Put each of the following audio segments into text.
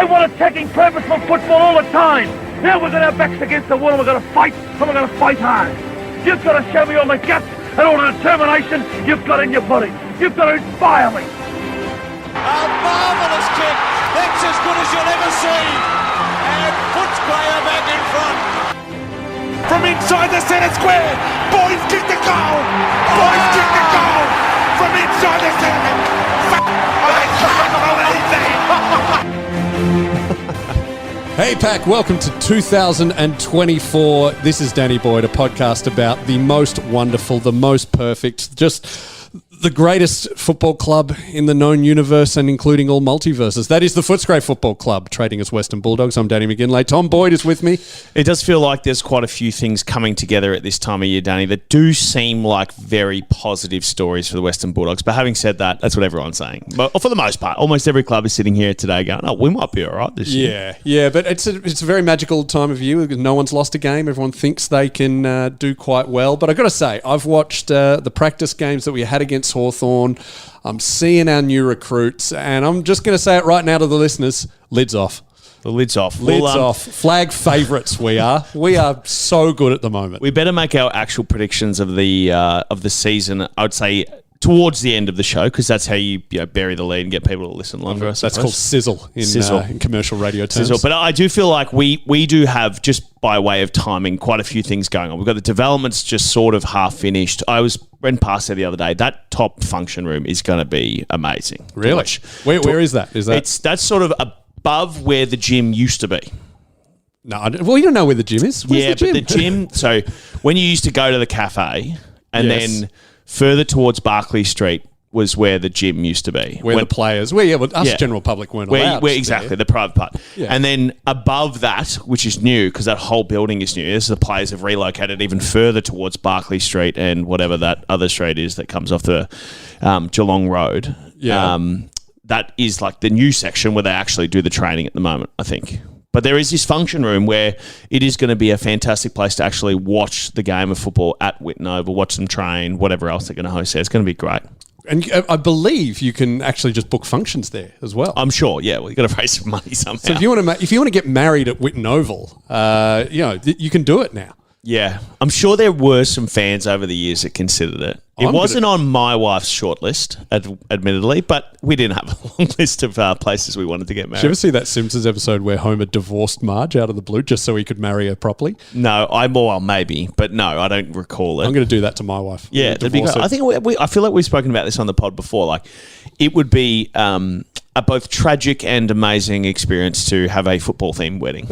want attacking, purposeful football all the time. Now we've got our backs against the wall and we're going to fight, and we're going to fight hard. You've got to show me all the guts and all the determination you've got in your body. You've got to inspire me. A marvellous kick. That's as good as you'll ever see. And puts Graham back in front. From inside the centre square, Boydy kicked the goal. Boydy kicked the goal from inside the centre. I can't believe that. Hey Pack, welcome to 2024. This is Danny Boyd, a podcast about the most wonderful, the most perfect, just the greatest football club in the known universe and including all multiverses. That is the Footscray Football Club, trading as Western Bulldogs. I'm Danny McGinlay. Tom Boyd is with me. It does feel like there's quite a few things coming together at this time of year, Danny, that do seem like very positive stories for the Western Bulldogs. But having said that, that's what everyone's saying. But for the most part, almost every club is sitting here today going, oh, we might be all right this year. Yeah, but it's a very magical time of year. No one's lost a game. Everyone thinks they can do quite well. But I've got to say, I've watched the practice games that we had against Hawthorn. I'm seeing our new recruits, and I'm just going to say it right now to the listeners, lids off. The lid's off. Lids off. Flag favourites we are. We are so good at the moment. We better make our actual predictions of the season, I would say, towards the end of the show, because that's how you bury the lead and get people to listen longer. That's called sizzle in commercial radio terms. Sizzle. But I do feel like we do have, just by way of timing, quite a few things going on. We've got the developments just sort of half finished. I went past there the other day. That top function room is going to be amazing. Really? Where is that? That's sort of above where the gym used to be. No, you don't know where the gym is. Where's the gym? But the gym. So when you used to go to the cafe, and then further towards Barclay Street was where the gym used to be. Where the players, general public weren't allowed. Exactly, the private part. Yeah. And then above that, which is new, because that whole building is new, the players have relocated even further towards Barclay Street and whatever that other street is that comes off the Geelong Road. Yeah. That is like the new section where they actually do the training at the moment, I think. But there is this function room where it is going to be a fantastic place to actually watch the game of football at Whitten Oval, watch them train, whatever else they're going to host there. It's going to be great. And I believe you can actually just book functions there as well. I'm sure, yeah. Well, you've got to raise some money somehow. So if you want to get married at Whitten Oval, you can do it now. Yeah. I'm sure there were some fans over the years that considered it. It wasn't on my wife's shortlist, admittedly, but we didn't have a long list of places we wanted to get married. Did you ever see that Simpsons episode where Homer divorced Marge out of the blue just so he could marry her properly? No, maybe, but no, I don't recall it. I'm going to do that to my wife. Yeah, that'd be great. I think I feel like we've spoken about this on the pod before. Like, it would be a both tragic and amazing experience to have a football-themed wedding.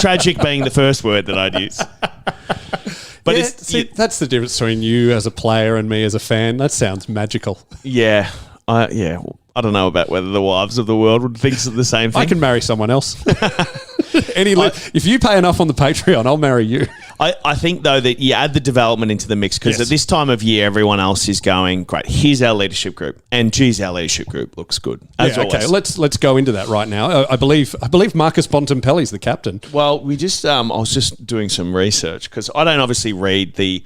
Tragic being the first word that I'd use. But that's the difference between you as a player and me as a fan. That sounds magical. Yeah. I don't know about whether the wives of the world would think the same thing. I can marry someone else. If you pay enough on the Patreon, I'll marry you. I think, though, that you add the development into the mix, because at this time of year, everyone else is going, great, here's our leadership group. And, geez, our leadership group looks good, as always. Okay, let's go into that right now. I believe Marcus Bontempelli's the captain. Well, I was just doing some research, because I don't obviously read the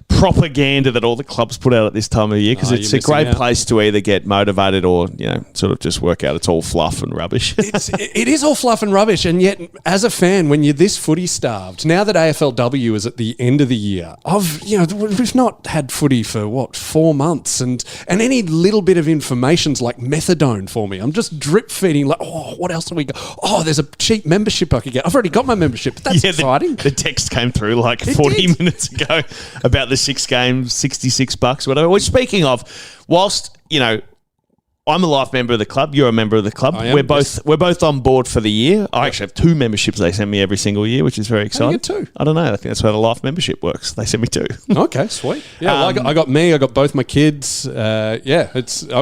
propaganda that all the clubs put out at this time of year, because it's a great place to either get motivated or sort of just work out it's all fluff and rubbish. It is all fluff and rubbish, and yet as a fan, when you're this footy starved, now that AFLW is at the end of the year, we've not had footy for 4 months, and any little bit of information's like methadone for me. I'm just drip feeding like, what else do we got? Oh, there's a cheap membership I could get. I've already got my membership, but that's exciting. The text came through like 40 minutes ago about the 6 games, $66, whatever. Which, speaking of, whilst, I'm a life member of the club. You're a member of the club. We're both on board for the year. I actually have 2 memberships they send me every single year, which is very exciting. How do you get 2? I don't know. I think that's how the life membership works. They send me 2. Okay, sweet. Yeah, I got me. I got both my kids. I've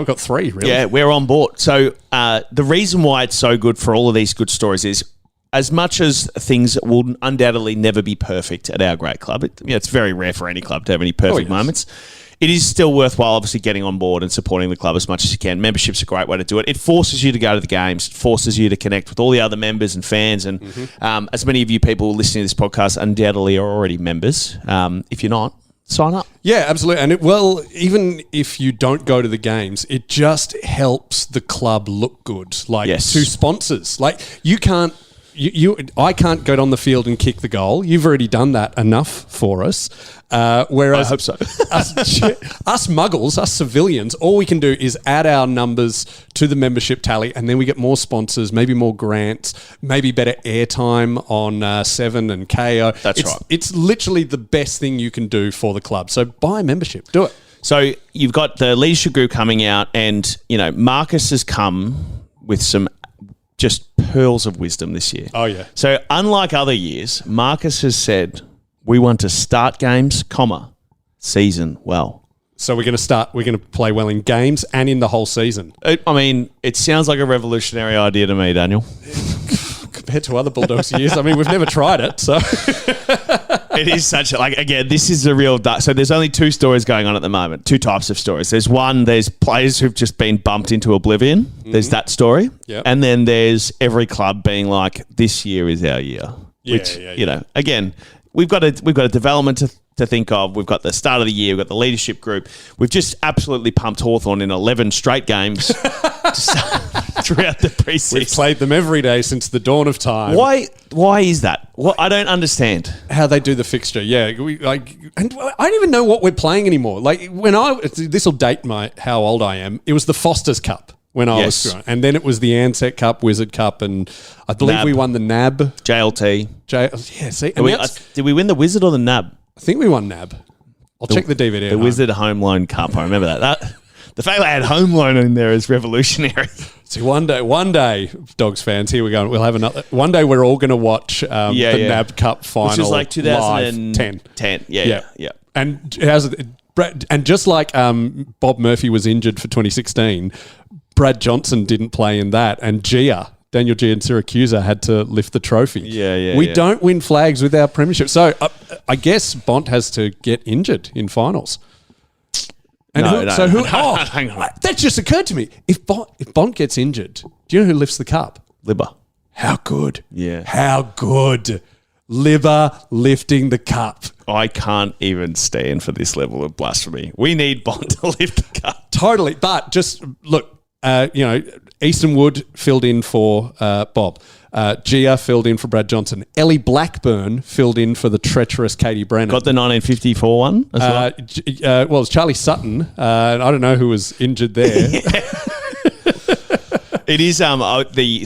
got 3, really. Yeah, we're on board. So the reason why it's so good for all of these good stories is, as much as things will undoubtedly never be perfect at our great club, it's very rare for any club to have any perfect moments. It is still worthwhile, obviously, getting on board and supporting the club as much as you can. Membership's a great way to do it. It forces you to go to the games. It forces you to connect with all the other members and fans. And as many of you people listening to this podcast undoubtedly are already members. If you're not, sign up. Yeah, absolutely. And even if you don't go to the games, it just helps the club look good. Like Yes. to sponsors. Like I can't go on the field and kick the goal. You've already done that enough for us. Whereas I hope so. us muggles, us civilians, all we can do is add our numbers to the membership tally, and then we get more sponsors, maybe more grants, maybe better airtime on 7 and KO. That's right. It's literally the best thing you can do for the club. So buy a membership. Do it. So you've got the leadership group coming out, and Marcus has come with some just pearls of wisdom this year. Oh, yeah. So unlike other years, Marcus has said, we want to start games, season well. So we're going to play well in games and in the whole season. It sounds like a revolutionary idea to me, Daniel. Compared to other Bulldogs years, we've never tried it, so... It is such again, this is the real... So there's only two stories going on at the moment, two types of stories. There's players who've just been bumped into oblivion. Mm-hmm. There's that story. Yep. And then there's every club being like, this year is our year. Again... We've got a development to think of. We've got the start of the year. We've got the leadership group. We've just absolutely pumped Hawthorn in 11 straight games throughout the preseason. We've played them every day since the dawn of time. Why is that? I don't understand how they do the fixture. Yeah, and I don't even know what we're playing anymore. Like this will date how old I am. It was the Foster's Cup. When I was growing. And then it was the Ansett Cup, Wizard Cup, and I believe NAB. we won the NAB. JLT. See, Did we win the Wizard or the NAB? I think we won NAB. I'll check the DVD. The Wizard Home Loan Cup. I remember that. The fact they had home loan in there is revolutionary. See, one day, Dogs fans, here we go. We'll have another. One day we're all going to watch the NAB Cup final, which was like 2010. 10. Yeah. And just like Bob Murphy was injured for 2016, Brad Johnson didn't play in that, and Daniel Gia and Siracusa had to lift the trophy. We don't win flags with our premiership. So I guess Bont has to get injured in finals. And hang on. That just occurred to me. If Bont gets injured, do you know who lifts the cup? Libba. How good? Yeah. How good? Libba lifting the cup. I can't even stand for this level of blasphemy. We need Bont to lift the cup. Totally. But just look, Easton Wood filled in for Bob. Gia filled in for Brad Johnson. Ellie Blackburn filled in for the treacherous Katie Brennan. Got the 1954 one as well? It was Charlie Sutton. I don't know who was injured there. It is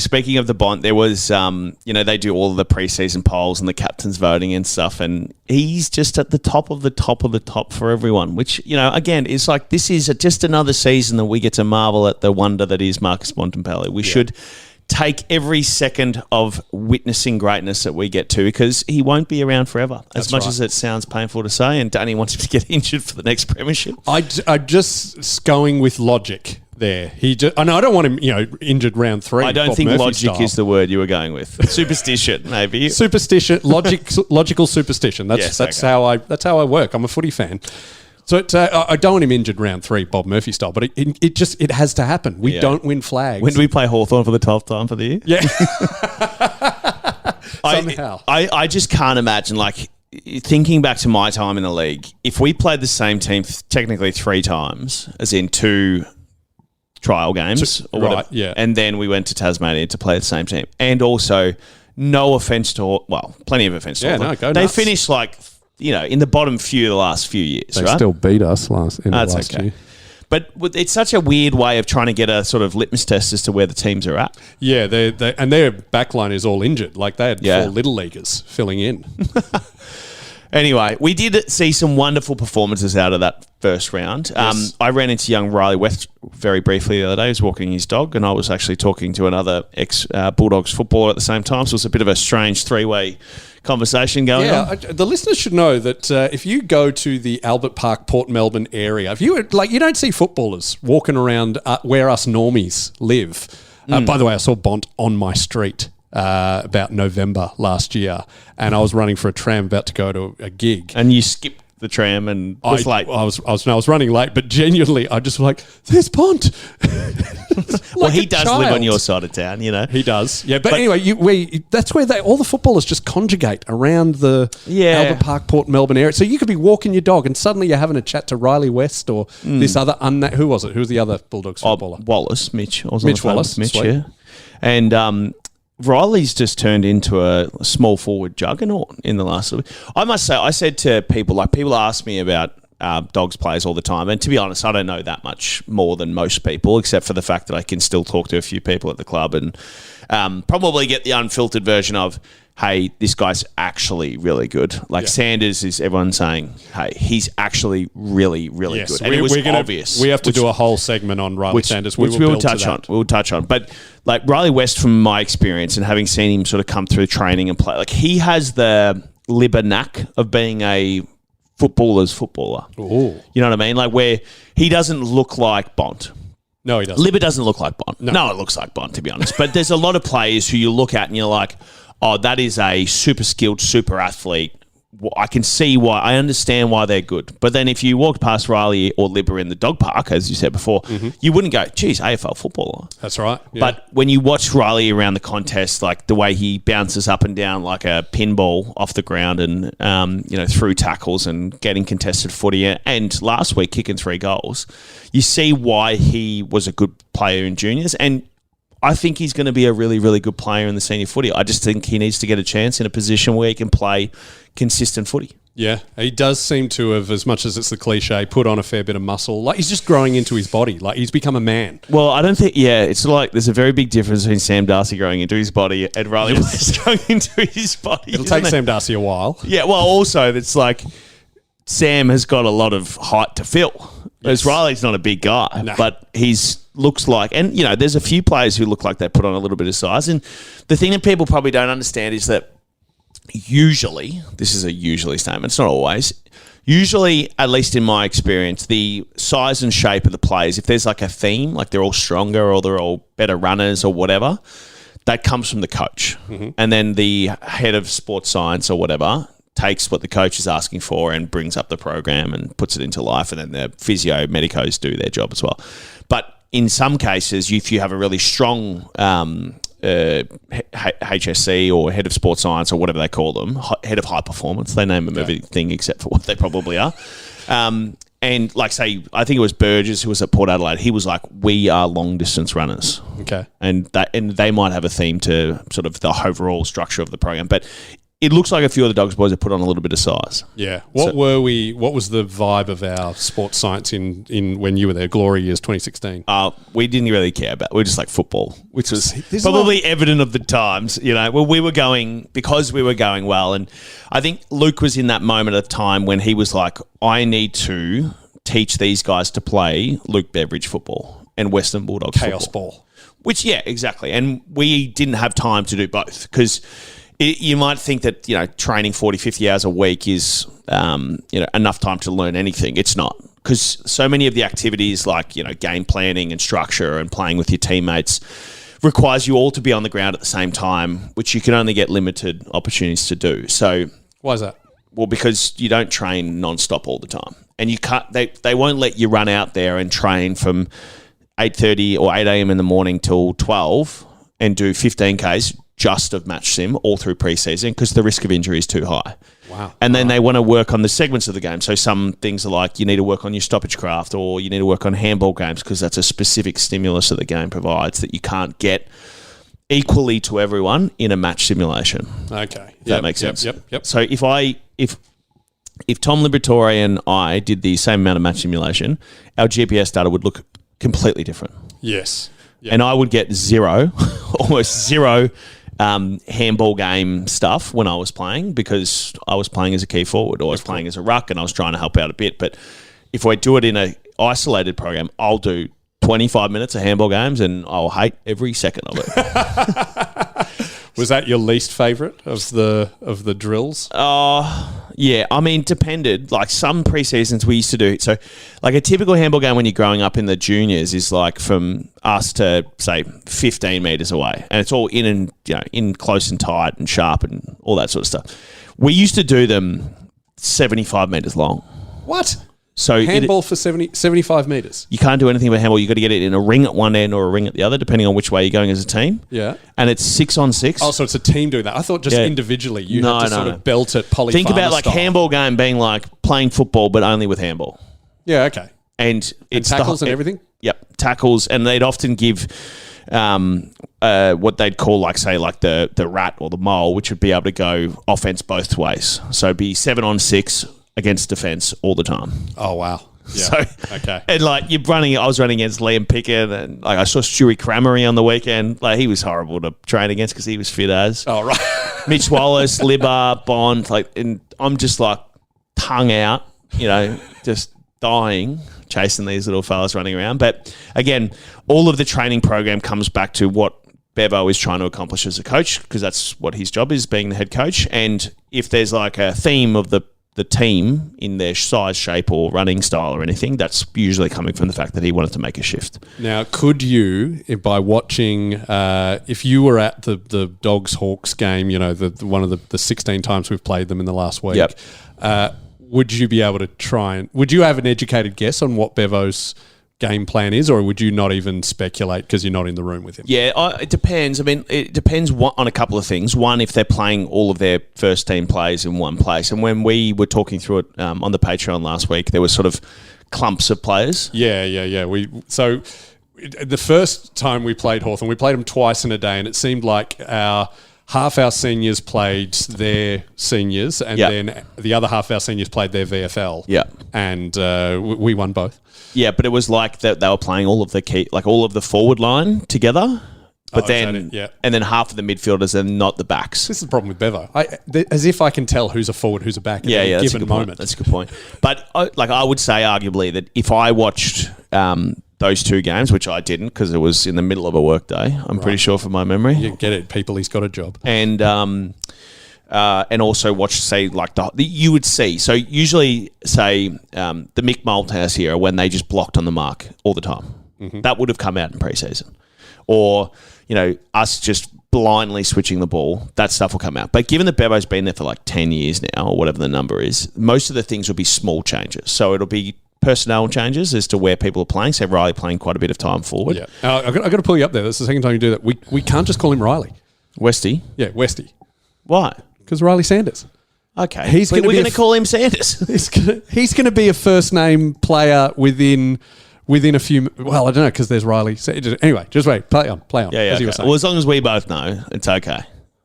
speaking of the Bont, there was they do all of the preseason polls and the captain's voting and stuff, and he's just at the top of the top of the top for everyone, which again is like, this is just another season that we get to marvel at the wonder that is Marcus Bontempelli. We should take every second of witnessing greatness that we get to, because he won't be around forever. As much as it sounds painful to say, and Danny wants him to get injured for the next premiership. I'm just going with logic there. I don't want him, injured round 3. I don't Bob think Murphy logic style. is the word you were going with. Superstition, maybe. Superstition, logical superstition. That's how I work. I'm a footy fan. So I don't want him injured round 3, Bob Murphy style, but it has to happen. We don't win flags. When do we play Hawthorn for the 12th time for the year? Yeah. Somehow. I just can't imagine, thinking back to my time in the league, if we played the same team technically 3 times, as in 2 trial games or whatever, and then we went to Tasmania to play the same team, and also no offence to plenty of offence to Hawthorn. They finished in the bottom few of the last few years. They right? still beat us last year. But it's such a weird way of trying to get a sort of litmus test as to where the teams are at. Yeah, and their backline is all injured. They had 4 little leaguers filling in. Anyway, we did see some wonderful performances out of that first round. Yes. I ran into young Riley West very briefly the other day. He was walking his dog, and I was actually talking to another ex-Bulldogs footballer at the same time. So it was a bit of a strange 3-way conversation going on. The listeners should know that if you go to the Albert Park, Port Melbourne area, if you don't see footballers walking around where us normies live. By the way, I saw Bont on my street about November last year, and I was running for a tram about to go to a gig. And you skipped the tram and was late. I was running late, but genuinely, I just was like, "There's Bont." Well, he a does live on child. your side of town, you know. He does, yeah. But anyway, that's where all the footballers just conjugate around the Albert Park, Port Melbourne area. So you could be walking your dog and suddenly you're having a chat to Riley West or this other who was it? Who was the other Bulldogs footballer? Wallace, Mitch. I was Mitch on the phone Wallace, with Mitch, sweet. yeah. And Riley's just turned into a small forward juggernaut in the last little bit. I must say, I said to people ask me about Dogs players all the time, and to be honest, I don't know that much more than most people, except for the fact that I can still talk to a few people at the club and probably get the unfiltered version of, hey, this guy's actually really good. Like Sanders is everyone saying, hey, he's actually really, really good. And it was obvious. We have to do a whole segment on Riley Sanders. Which we will touch on. We'll touch on. But like Riley West, from my experience and having seen him sort of come through training and play, like he has the Libba knack of being a footballer's footballer. Ooh. You know what I mean? Like where he doesn't look like Bont. No, he doesn't. Libba doesn't look like Bont. No, it looks like Bont, to be honest. But there's a lot of players who you look at and you're like, oh, that is a super skilled, super athlete. I can see why. I understand why they're good. But then if you walked past Riley or Libba in the dog park, as you said before, you wouldn't go, geez, AFL footballer. That's right. Yeah. But when you watch Riley around the contest, like the way he bounces up and down like a pinball off the ground and, through tackles and getting contested footy, and last week kicking 3 goals, you see why he was a good player in juniors. And I think he's going to be a really, really good player in the senior footy. I just think he needs to get a chance in a position where he can play consistent footy. Yeah, he does seem to have, as much as it's the cliche, put on a fair bit of muscle. Like he's just growing into his body. Like he's become a man. Well, I don't think, it's like there's a very big difference between Sam Darcy growing into his body and Riley West growing into his body. It'll take Sam Darcy a while. Yeah, well, also it's like Sam has got a lot of height to fill. Whereas Riley's not a big guy, but he's looks like, and there's a few players who look like they put on a little bit of size. And the thing that people probably don't understand is that usually, this is a usually statement, it's not always, usually, at least in my experience, the size and shape of the players, if there's like a theme, like they're all stronger or they're all better runners or whatever, that comes from the coach. And then the head of sports science or whatever takes what the coach is asking for and brings up the program and puts it into life, and then the physio medicos do their job as well. But in some cases, if you have a really strong HSC or head of sports science or whatever they call them, head of high performance, they name them everything except for what they probably are. And like say, I think it was Burgess who was at Port Adelaide. He was like, "We are long distance runners." Okay, and they might have a theme to sort of the overall structure of the program, but it looks like a few of the Dogs boys have put on a little bit of size. Yeah. What was the vibe of our sports science in when you were there, glory years 2016? We didn't really care about. We were just like football, which was probably evident of the times. Well, we were going well, and I think Luke was in that moment of time when he was like, I need to teach these guys to play Luke Beveridge football and Western Bulldogs chaos football. ball. Which, exactly. And we didn't have time to do both because you might think that, training 40, 50 hours a week is, enough time to learn anything. It's not, because so many of the activities like, game planning and structure and playing with your teammates requires you all to be on the ground at the same time, which you can only get limited opportunities to do. So why is that? Well, because you don't train non-stop all the time, and you can't. They won't let you run out there and train from 8:30 or 8 a.m. in the morning till 12 and do 15Ks just of match sim all through preseason because the risk of injury is too high. Wow. And then they want to work on the segments of the game. So some things are like you need to work on your stoppage craft or you need to work on handball games because that's a specific stimulus that the game provides that you can't get equally to everyone in a match simulation. Okay. That makes sense. Yep. So if Tom Liberatore and I did the same amount of match simulation, our GPS data would look completely different. Yes. Yep. And I would get zero, almost zero handball game stuff when I was playing because I was playing as a key forward or I was playing as a ruck and I was trying to help out a bit. But if I do it in an isolated program, I'll do 25 minutes of handball games and I'll hate every second of it. Was that your least favourite of the drills? Yeah. I mean, depended. Like some pre-seasons we used to do. So like a typical handball game when you're growing up in the juniors is like from us to say 15 metres away. And it's all in and, in close and tight and sharp and all that sort of stuff. We used to do them 75 metres long. What? So Handball for 75 metres. you can't do anything with handball. You got to get it in a ring at one end or a ring at the other, depending on which way you're going as a team. Yeah. And it's 6 on 6. Oh, so it's a team doing that. I thought just individually you had to sort of belt it polypharma Think about like style. handball game being like playing football, but only with handball. Yeah, okay. And it's tackles and everything? Yep, tackles. And they'd often give what they'd call like, say, like the rat or the mole, which would be able to go offense both ways. So it'd be 7 on 6 against defense all the time. Oh, wow. Yeah. So, okay. And like I was running against Liam Pickett, and like I saw Stewie Cramery on the weekend. Like he was horrible to train against because he was fit as. Oh, right. Mitch Wallace, Libba, Bond, and I'm just like tongue out, just dying chasing these little fellas running around. But again, all of the training program comes back to what Bevo is trying to accomplish as a coach, because that's what his job is, being the head coach. And if there's like a theme of the team in their size, shape, or running style or anything, that's usually coming from the fact that he wanted to make a shift. Now, could you, by watching, if you were at the Dogs-Hawks game, the one of the 16 times we've played them in the last week, would you be able to would you have an educated guess on what Bevo's game plan is, or would you not even speculate because you're not in the room with him? Yeah, it depends. I mean, it depends on a couple of things. One, if they're playing all of their first team players in one place. And when we were talking through it on the Patreon last week, there were sort of clumps of players. Yeah. So the first time we played Hawthorn, we played them twice in a day, and it seemed like half our seniors played their seniors, and then the other half our seniors played their VFL. Yeah. And we won both. Yeah, but it was like that they were playing all of the key, like all of the forward line together, but and then half of the midfielders and not the backs. This is the problem with Bevo. As if I can tell who's a forward, who's a back at a given moment. That's a good point. But I would say arguably that if I watched those two games, which I didn't because it was in the middle of a work day, I'm pretty sure from my memory. You get it, people. He's got a job. And also watch, say, like you would see. So usually, say, the Mick Malthouse here when they just blocked on the mark all the time. Mm-hmm. That would have come out in preseason. Or, us just blindly switching the ball, that stuff will come out. But given that Bevo's been there for like 10 years now, or whatever the number is, most of the things will be small changes. So it'll be personnel changes as to where people are playing. So Riley playing quite a bit of time forward. Yeah, I've got to pull you up there. That's the second time you do that. We can't just call him Riley. Westy? Yeah, Westy. Why? Because Riley Sanders. Okay. We're going to call him Sanders. He's going to be a first name player within a few. Well, I don't know because there's Riley. Anyway, just wait. Play on. Yeah. Okay. Well, as long as we both know, it's okay.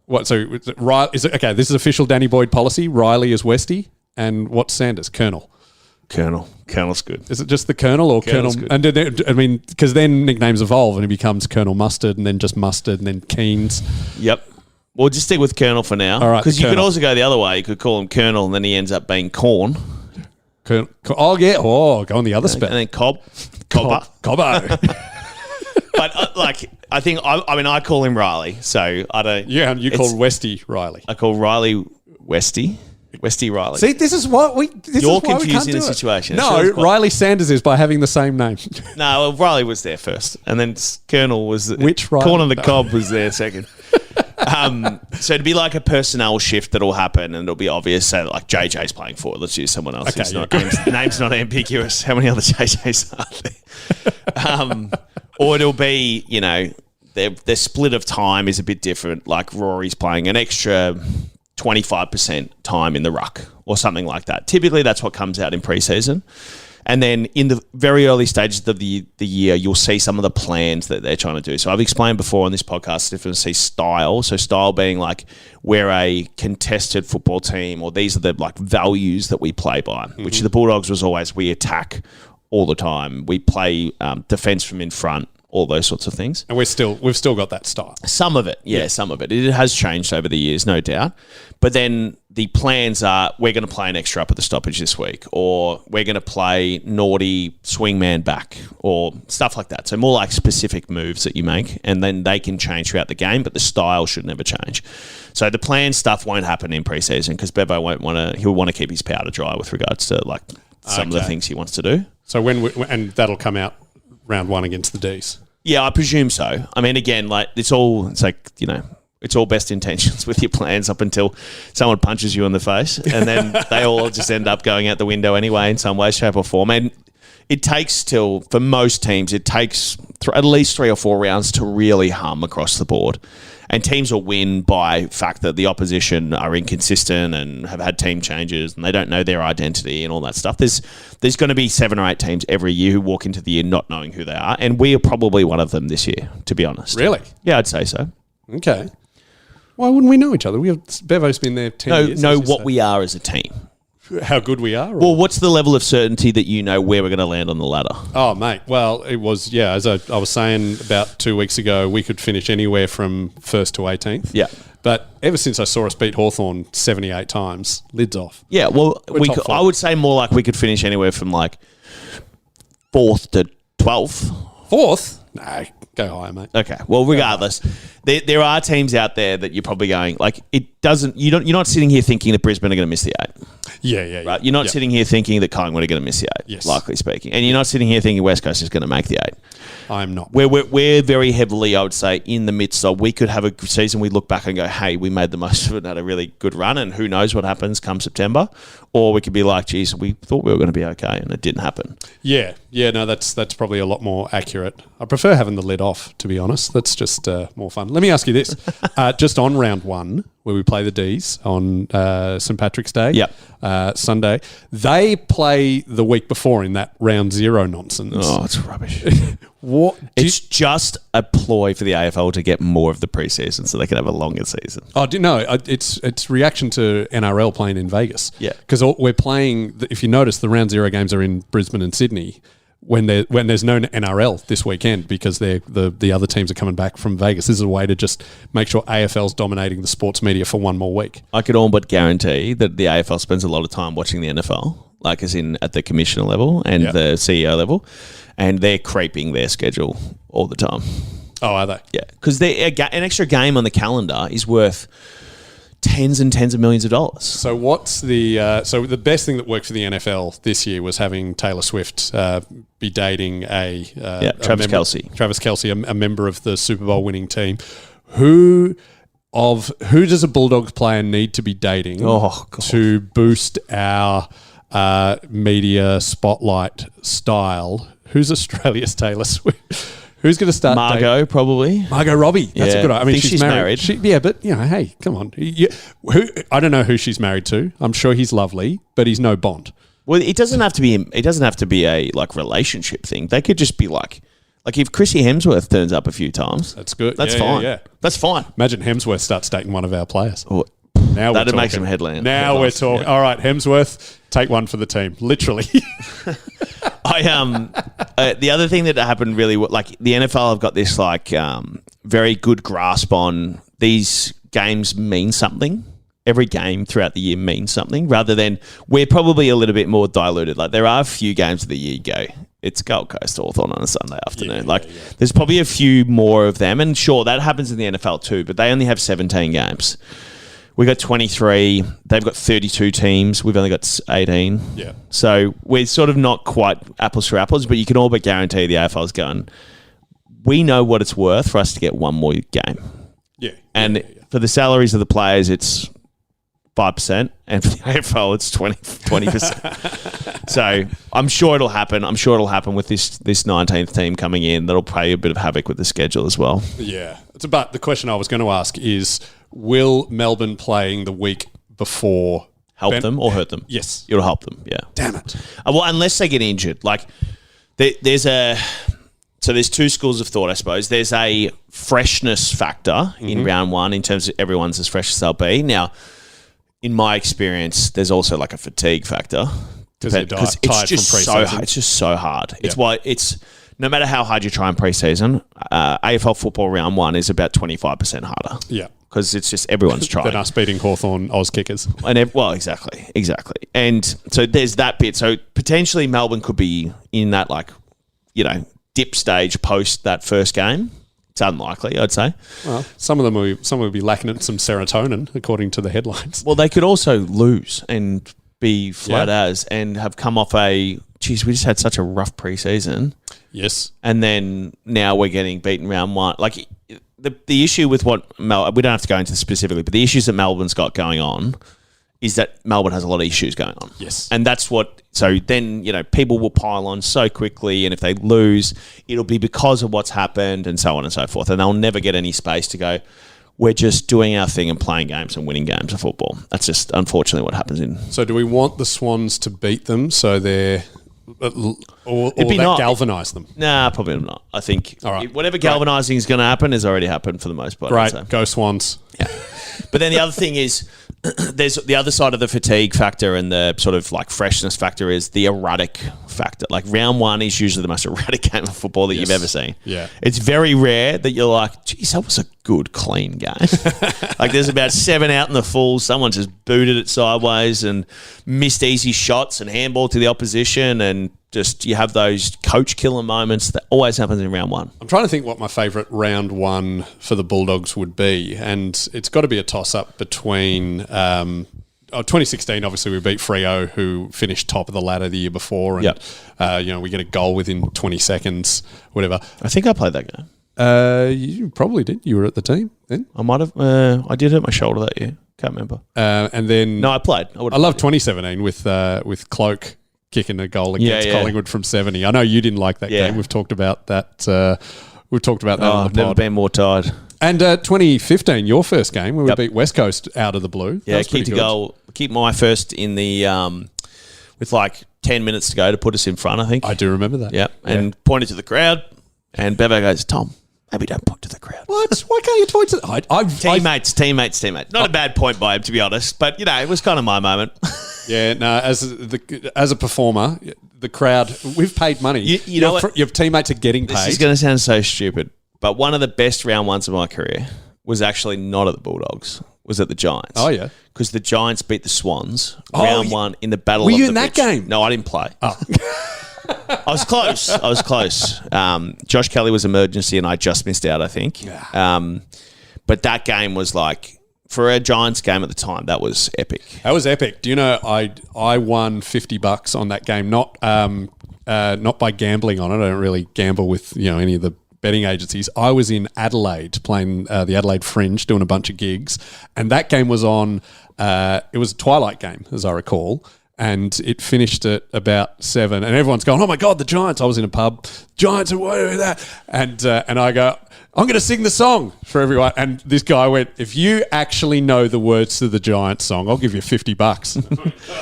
What? So Riley is it okay? This is official Danny Boyd policy. Riley is Westy, and what's Sanders? Colonel's good. Is it just the Colonel or Colonel's Colonel? And I mean, because then nicknames evolve and he becomes Colonel Mustard, and then just Mustard, and then Keynes. Yep. We'll just stick with Colonel for now. All right, because you could also go the other way. You could call him Colonel, and then he ends up being Corn. Oh, yeah. Oh, go on the other spell. And then Cobbo. But I think I call him Riley, so I don't. Yeah, and you call Westy Riley. I call Riley Westy Riley. See, this is what we. You're confusing the situation. No, Riley Sanders is by having the same name. No, well, Riley was there first, and then Colonel was. Which Riley? Corn on the Cob was there second. So it'd be like a personnel shift that'll happen, and it'll be obvious. So like JJ's playing forward. Let's use someone else. Okay, name's not ambiguous. How many other JJs are there? Or it'll be, their split of time is a bit different. Like Rory's playing an extra 25% time in the ruck or something like that. Typically, that's what comes out in preseason. And then in the very early stages of the year, you'll see some of the plans that they're trying to do. So I've explained before on this podcast, the difference, see style. So style being like we're a contested football team, or these are the like values that we play by, which the Bulldogs was always we attack all the time. We play defense from in front, all those sorts of things. And we've still got that style. Some of it, yeah, some of it. It has changed over the years, no doubt. But then the plans are we're going to play an extra up at the stoppage this week, or we're going to play naughty swingman back, or stuff like that. So more like specific moves that you make, and then they can change throughout the game, but the style should never change. So the plan stuff won't happen in preseason because Bevo he'll want to keep his powder dry with regards to like some of the things he wants to do. So and that'll come out round one against the Ds. Yeah, I presume so. I mean, again, like it's like It's all best intentions with your plans up until someone punches you in the face, and then they all just end up going out the window anyway in some way, shape, or form. And it takes for most teams, it takes at least 3 or 4 rounds to really hum across the board. And teams will win by fact that the opposition are inconsistent and have had team changes and they don't know their identity and all that stuff. There's going to be 7 or 8 teams every year who walk into the year not knowing who they are, and we are probably one of them this year, to be honest. Really? Yeah, I'd say so. Okay. Why wouldn't we know each other? Bevo's been there 10 years. Know what we are as a team. How good we are? Or? Well, what's the level of certainty that you know where we're going to land on the ladder? Oh, mate. Well, it was, as I was saying about 2 weeks ago, we could finish anywhere from 1st to 18th. Yeah. But ever since I saw us beat Hawthorn 78 times, lids off. Yeah, well, I would say more like we could finish anywhere from like 4th to 12th. 4th? No, go higher, mate. Okay. Well, regardless, there are teams out there that you're probably going like it doesn't. You're not sitting here thinking that Brisbane are going to miss the 8. Yeah. Right. You're not sitting here thinking that Collingwood are going to miss the 8. Yes. Likely speaking, and you're not sitting here thinking West Coast is going to make the 8. I'm not. We're very heavily, I would say, in the midst of. We could have a season we look back and go, hey, we made the most of it, had a really good run, and who knows what happens come September. Or we could be like, geez, we thought we were going to be okay, and it didn't happen. Yeah. No, that's probably a lot more accurate. I prefer having the lid off, to be honest. That's just more fun. Let me ask you this: just on round 1, where we play the D's on St. Patrick's Day, Sunday, they play the week before in that round 0 nonsense. Oh, it's rubbish. What? It's just a ploy for the AFL to get more of the preseason so they can have a longer season. Oh, no, it's reaction to NRL playing in Vegas. Yeah. Because we're playing, if you notice, the round 0 games are in Brisbane and Sydney when there's no NRL this weekend because the other teams are coming back from Vegas. This is a way to just make sure AFL's dominating the sports media for one more week. I could all but guarantee that the AFL spends a lot of time watching the NFL, like as in at the commissioner level and the CEO level, and they're creeping their schedule all the time. Oh, are they? Yeah, because an extra game on the calendar is worth tens and tens of millions of dollars. So what's the best thing that worked for the NFL this year was having Taylor Swift be dating Travis Kelce, a member of the Super Bowl winning team. Who does a Bulldogs player need to be dating to boost our media spotlight style? Who's Australia's Taylor Swift? Who's going to start? Margot, probably. Margot Robbie. That's a good one. I mean, she's married. But hey, come on. I don't know who she's married to. I'm sure he's lovely, but he's no Bond. Well, it doesn't have to be a like relationship thing. They could just be like if Chrissy Hemsworth turns up a few times. That's good. That's fine. Yeah. That's fine. Imagine Hemsworth starts dating one of our players. Oh, now that'd make some headlines. Now we're talking. Yeah. All right, Hemsworth, take one for the team. Literally. The other thing that happened really, like the NFL have got this very good grasp on these games mean something. Every game throughout the year means something, rather than we're probably a little bit more diluted. Like there are a few games of the year you go, it's Gold Coast Hawthorn on a Sunday afternoon. There's probably a few more of them, and sure that happens in the NFL too, but they only have 17 games. We got 23. They've got 32 teams. We've only got 18. Yeah. So we're sort of not quite apples for apples, but you can all but guarantee the AFL's going, we know what it's worth for us to get one more game. Yeah. And for the salaries of the players, it's 5%, and for the AFL, it's 20%. So I'm sure it'll happen. I'm sure it'll happen with this 19th team coming in. That'll play a bit of havoc with the schedule as well. Yeah. But the question I was going to ask is, will Melbourne playing the week before help them or hurt them? Yes. It'll help them, yeah. Damn it. Well, unless they get injured. Like, there's two schools of thought, I suppose. There's a freshness factor in round 1 in terms of everyone's as fresh as they'll be. Now, in my experience, there's also like a fatigue factor. Because it's just so hard. It's why it's no matter how hard you try in preseason, AFL football round 1 is about 25% harder. Yeah. Because it's just everyone's trying. Than us beating Hawthorn Oz kickers. Exactly. And so there's that bit. So potentially Melbourne could be in that dip stage post that first game. It's unlikely, I'd say. Well, some will be lacking in some serotonin, according to the headlines. Well, they could also lose and be flat as and have come off we just had such a rough preseason. Yes. And then now we're getting beaten round 1. Like, the issue with what we don't have to go into specifically, but the issues that Melbourne's got going on is that Melbourne has a lot of issues going on. Yes. And that's what, so then, people will pile on so quickly, and if they lose, it'll be because of what's happened and so on and so forth. And they'll never get any space to go, we're just doing our thing and playing games and winning games of football. That's just unfortunately what happens in. So do we want the Swans to beat them so they're... Or that galvanise them? Nah, probably not. I think all right. Whatever galvanising is going to happen has already happened for the most part. Great. Go Swans. Yeah. But then the other thing is, there's the other side of the fatigue factor and the sort of like freshness factor is the erratic factor. Like round one is usually the most erratic game of football that you've ever seen. Yeah. It's very rare that you're like, geez, that was a good, clean game. Like there's about 7 out in the full. Someone just booted it sideways and missed easy shots and handball to the opposition, and just you have those coach killer moments that always happens in round one. I'm trying to think what my favourite round one for the Bulldogs would be, and it's got to be a toss-up between 2016, obviously we beat Freo, who finished top of the ladder the year before, and we get a goal within 20 seconds, whatever. I think I played that game. You probably did. You were at the team then. I might have. I did hurt my shoulder that year. Can't remember. And then no, I played. I love 2017 with Cloak kicking a goal against Collingwood from 70. I know you didn't like that game. We've talked about that. On the I've never pod. been more tired. And 2015, your first game where we beat West Coast out of the blue. Yeah, keep the goal. Keep my first in the with like 10 minutes to go to put us in front. I think I do remember that. Yeah, and pointed to the crowd, and Bevo goes, "Tom, maybe don't point to the crowd." What? Why can't you point to teammates? Not a bad point by him, to be honest, but it was kind of my moment. Yeah, no. As a performer, the crowd, we've paid money. Your teammates are getting paid. This is going to sound so stupid, but one of the best round ones of my career was actually not at the Bulldogs. Was at the Giants. Oh yeah, because the Giants beat the Swans round one in the battle. Were of you the in that pitch. game? No, I didn't play. Oh. I was close. Josh Kelly was emergency, and I just missed out, I think. Yeah. But that game was like, for a Giants game at the time, that was epic. That was epic. Do you know I won $50 on that game? Not by gambling on it. I don't really gamble with any of the betting agencies. I was in Adelaide playing the Adelaide Fringe, doing a bunch of gigs, and that game was on. It was a twilight game, as I recall. And it finished at about 7, and everyone's going, "Oh my God, the Giants!" I was in a pub, Giants, and what are that? And I go, "I'm going to sing the song for everyone." And this guy went, "If you actually know the words to the Giants song, I'll give you $50."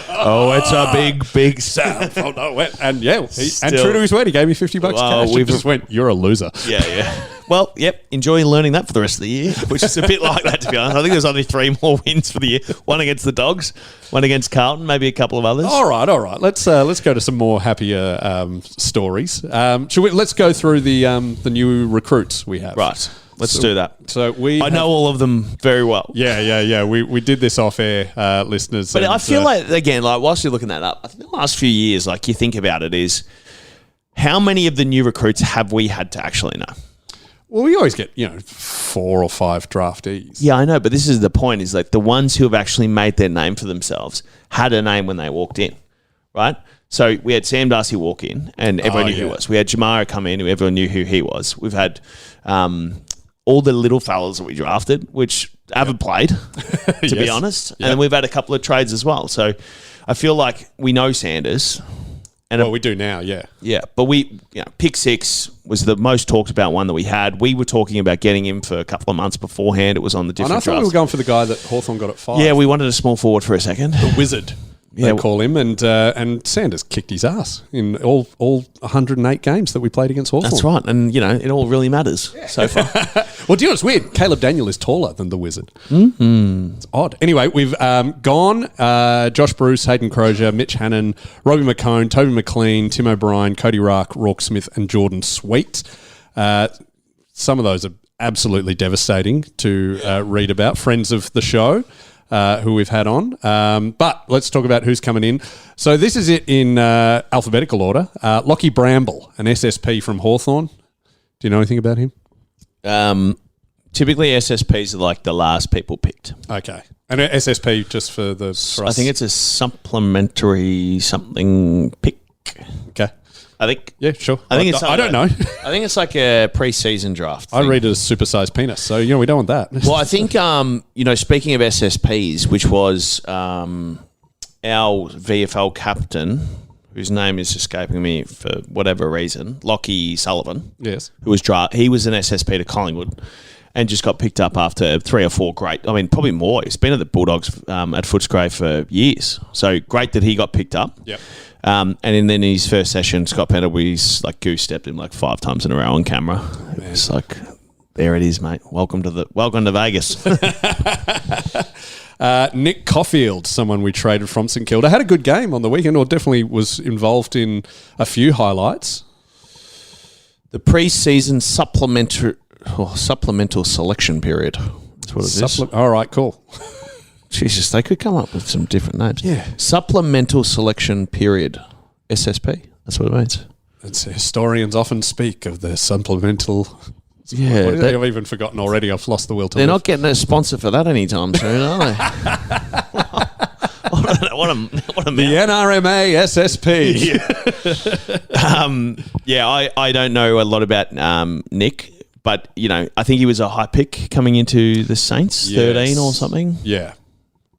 Oh, it's a big sound. And and true to his word, he gave me $50 cash. We just went, "You're a loser." Yeah. Well, enjoy learning that for the rest of the year, which is a bit like that, to be honest. I think there's only 3 more wins for the year. One against the Dogs, one against Carlton, maybe a couple of others. All right. Let's go to some more happier stories. Let's go through the new recruits we have. Right. Let's do that. So I know all of them very well. Yeah. We did this off air, listeners. But I feel like, again, like whilst you're looking that up, I think the last few years, like you think about it, is how many of the new recruits have we had to actually know? Well, we always get 4 or 5 draftees. Yeah, I know, but this is the point: is like the ones who have actually made their name for themselves had a name when they walked in, right? So we had Sam Darcy walk in, and everyone knew who he was. We had Jamara come in, who everyone knew who he was. We've had all the little fellas that we drafted, which haven't played, to be honest. And then we've had a couple of trades as well. So I feel like we know Sanders. And we do now, yeah. Yeah, but pick 6 was the most talked about one that we had. We were talking about getting him for a couple of months beforehand. It was on the different I thought we were going for the guy that Hawthorn got at 5. Yeah, we wanted a small forward for a second. The Wizard, they call him. And Sanders kicked his ass in all 108 games that we played against Hawthorn. That's right. And, it all really matters so far. Well, do you know what's weird? Caleb Daniel is taller than the Wizard. Mm-hmm. It's odd. Anyway, we've gone Josh Bruce, Hayden Crozier, Mitch Hannon, Robbie McCone, Toby McLean, Tim O'Brien, Cody Rack, Rourke Smith, and Jordan Sweet. Some of those are absolutely devastating to read about. Friends of the show. Who we've had on. But let's talk about who's coming in. So this is it in alphabetical order. Lockie Bramble, an SSP from Hawthorn. Do you know anything about him? Typically SSPs are like the last people picked. Okay. And SSP just for us? I think it's a supplementary something pick. Okay. I think. Yeah, sure. I think it's. I don't know. I think it's like a preseason draft. I read it as supersized penis, so we don't want that. Well, I think speaking of SSPs, which was our VFL captain, whose name is escaping me for whatever reason, Lockie Sullivan. Yes, who was he was an SSP to Collingwood. And just got picked up after 3 or 4 great. I mean, probably more. He's been at the Bulldogs at Footscray for years. So great that he got picked up. Yep. And then in his first session, Scott Pendlebury's like goose stepped him like 5 times in a row on camera. It's like, there it is, mate. Welcome to Vegas. Nick Caulfield, someone we traded from St Kilda, had a good game on the weekend, or definitely was involved in a few highlights. The pre-season supplemental selection period. That's what it is. All right, cool. Jesus, they could come up with some different names. Yeah. Supplemental selection period. SSP. That's what it means. Historians often speak of the supplemental. Yeah. I've even forgotten already. I've lost the will to They're live. not getting a sponsor for that anytime soon, are they? What a the NRMA SSP. I don't know a lot about Nick. But, I think he was a high pick coming into the Saints, 13 or something. Yeah.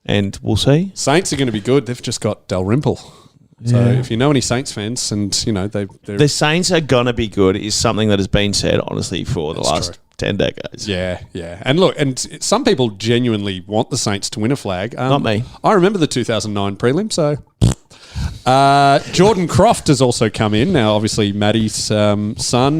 And we'll see. Saints are going to be good. They've just got Dalrymple. So if you know any Saints fans and, they're... The Saints are going to be good is something that has been said, honestly, for the last 10 decades. Yeah. And look, and some people genuinely want the Saints to win a flag. Not me. I remember the 2009 prelim, so... Jordan Croft has also come in now. Obviously, Maddie's son,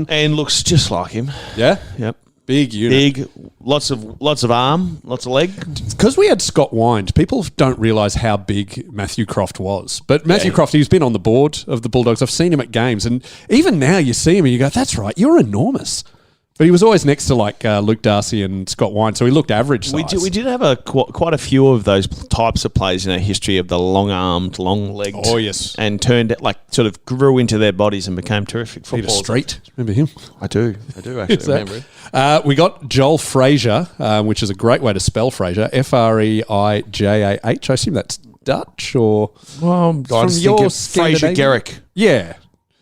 and looks just like him. Yeah, yep. Big unit, big, lots of arm, lots of leg. Because we had Scott Wind, people don't realise how big Matthew Croft was. But Matthew Croft, he's been on the board of the Bulldogs. I've seen him at games, and even now you see him and you go, "That's right, you're enormous." But he was always next to Luke Darcy and Scott Wine, so he looked average size. We did have quite a few of those types of players in our history of the long-armed, long-legged. Oh, yes. And turned, sort of grew into their bodies and became terrific footballers. Peter Street, remember him? I do actually remember him. We got Joel Frazier, which is a great way to spell Frazier, Freijah. I assume that's Dutch or... Well, from your Fraser Garrick. Yeah.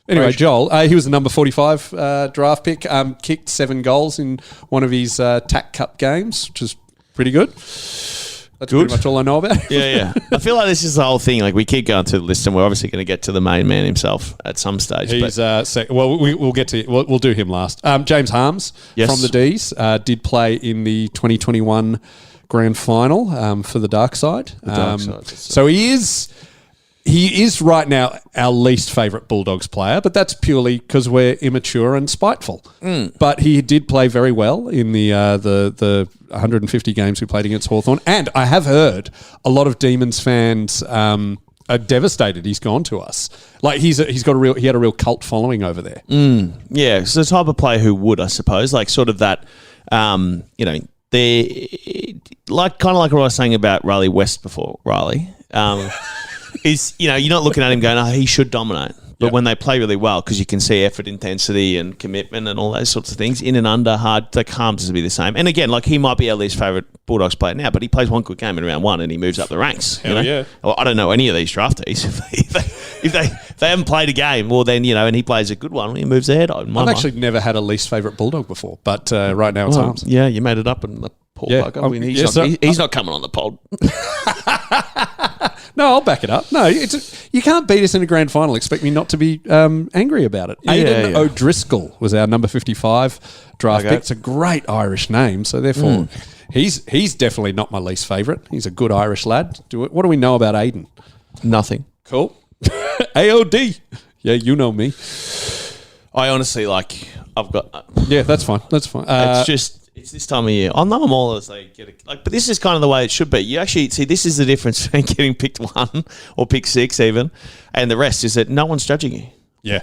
Anyway, Joel, he was the number 45 draft pick, kicked 7 goals in one of his TAC Cup games, which is pretty good. That's pretty much all I know about. Yeah. I feel like this is the whole thing. Like, we keep going through the list, and we're obviously going to get to the main man himself at some stage. He's we'll get to we'll do him last. James Harms from the D's did play in the 2021 grand final for the Dark Side. So he is right now our least favourite Bulldogs player, but that's purely because we're immature and spiteful. But he did play very well in the 150 games we played against Hawthorn, and I have heard a lot of Demons fans are devastated he's gone to us. Like he had a real cult following over there. Yeah, it's the type of player who would, I suppose, like sort of that, kind of like what I was saying about Riley West before. Riley. Is, you're not looking at him going, he should dominate. But when they play really well, because you can see effort, intensity and commitment and all those sorts of things, in and under, hard, Harms to be the same. And again, he might be our least favourite Bulldogs player now, but he plays one good game in round 1 and he moves up the ranks. Yeah. Well, I don't know any of these draftees. if they haven't played a game, well then, and he plays a good one, he moves ahead. I've actually never had a least favourite Bulldog before, but right now it's Harms. Yeah, you made it up in the poor bugger. He's not coming on the pod. No, I'll back it up. No, you can't beat us in a grand final. Expect me not to be angry about it. Aidan O'Driscoll was our number 55 draft pick. It's a great Irish name, so therefore he's definitely not my least favourite. He's a good Irish lad. What do we know about Aidan? Nothing. Cool. AOD. Yeah, you know me. I honestly I've got... yeah, that's fine. It's this time of year. I know I'm all as they get it. But this is kind of the way it should be. You actually see this is the difference between getting picked 1 or picked 6 even, and the rest is that no one's judging you. Yeah.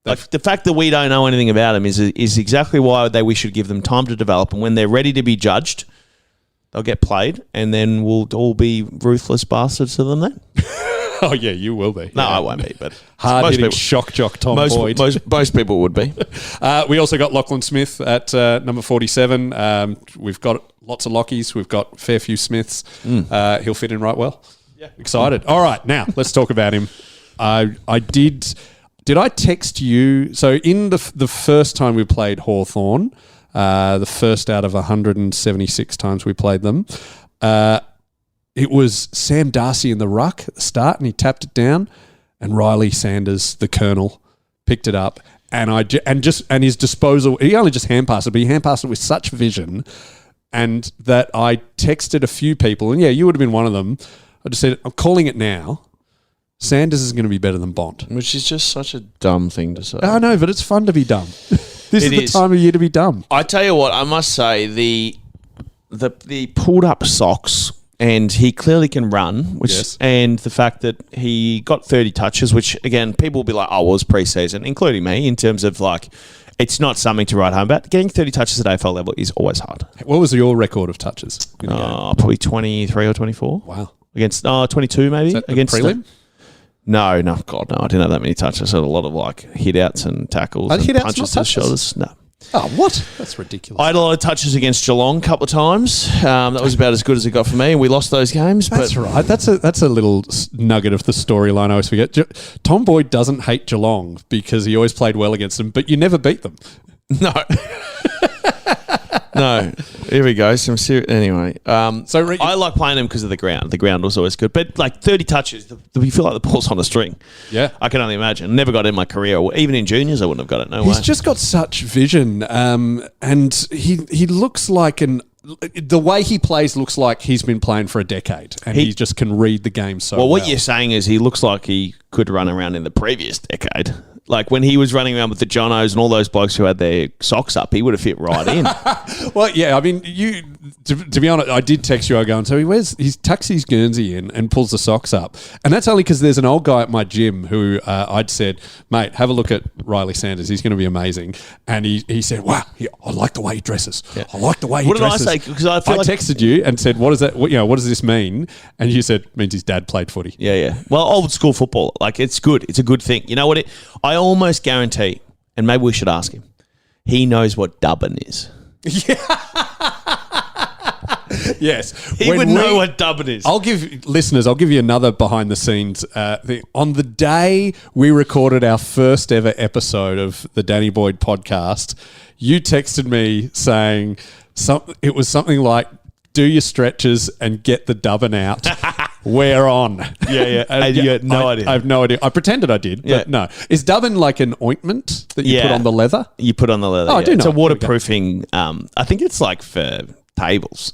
The fact that we don't know anything about them is exactly why we should give them time to develop, and when they're ready to be judged, they'll get played, and then we'll all be ruthless bastards to them then. Oh, yeah, you will be. No, I won't be, but... Hard-hitting shock jock Tom Boyd. Most people would be. We also got Lachlan Smith at number 47. We've got lots of Lockies. We've got a fair few Smiths. He'll fit in right well. Yeah. Excited. All right, now, let's talk about him. I did Did I text you? So in the first time we played Hawthorn, the first out of 176 times we played them, it was Sam Darcy in the ruck at the start, and he tapped it down, and Riley Sanders, the Colonel, picked it up, and his disposal. He only just hand passed it, but he hand passed it with such vision, and that I texted a few people, and yeah, you would have been one of them. I just said, I'm calling it now. Sanders is going to be better than Bont. Which is just such a dumb thing to say. I know, but it's fun to be dumb. This is the time of year to be dumb. I tell you what, I must say, the pulled up socks, and he clearly can run, and the fact that he got 30 touches, which, again, people will be like, oh, well, it's preseason, including me, in terms of, like, it's not something to write home about. Getting 30 touches at AFL level is always hard. What was your record of touches? Probably 23 or 24. Wow. Against 22 maybe. Is that against prelim? No, God, no. I didn't have that many touches. I had a lot of like hit outs and tackles and hit outs, punches not to the touches? shoulders. No. Oh, what? That's ridiculous. I had a lot of touches against Geelong a couple of times. That was about as good as it got for me. We lost those games. That's right. That's a little nugget of the storyline I always forget. Tom Boyd doesn't hate Geelong because he always played well against them, but you never beat them. No. No. Here we go. Anyway. I like playing them because of the ground. The ground was always good. But like 30 touches, you feel like the ball's on a string. Yeah. I can only imagine. Never got it in my career. Even in juniors, I wouldn't have got it. No way. He's just got such vision. And he looks like the way he plays looks like he's been playing for a decade, and he just can read the game so well. Well, what you're saying is he looks like he could run around in the previous decade. Like when he was running around with the Jonos and all those blokes who had their socks up, he would have fit right in. Well, yeah, I mean, to be honest, I did text you. I go, and so he tucks his Guernsey in and pulls the socks up. And that's only because there's an old guy at my gym who I'd said, mate, have a look at Riley Sanders. He's going to be amazing. And he said, wow, I like the way he dresses. Yeah. I like the way he dresses. What did I say? Because I texted you and said, what is that? What does this mean? And you said, it means his dad played footy. Yeah. Well, old school football, like it's good. It's a good thing. You know what? I almost guarantee, and maybe we should ask him, he knows what dubbin is. Yes. He would know what dubbin is. I'll give you another behind the scenes thing. On the day we recorded our first ever episode of the Danny Boyd podcast, you texted me saying it was something like, do your stretches and get the dubbin out. We're on. Yeah. And you had no idea. I have no idea. I pretended I did, but no. Is dubbin like an ointment that you put on the leather? You put on the leather. Oh, I do know. It's a waterproofing. I think it's like for tables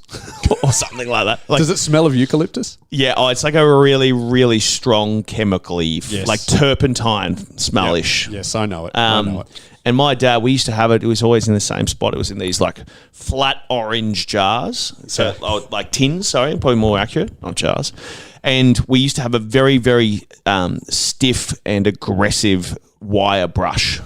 or something like that. Like, does it smell of eucalyptus? Yeah. Oh, it's like a really, really strong chemically, like turpentine smellish. Yes, I know it. I know it. And my dad, we used to have it. It was always in the same spot. It was in these like flat orange jars, so like tins. Sorry, probably more accurate, not jars. And we used to have a very, very stiff and aggressive wire brush.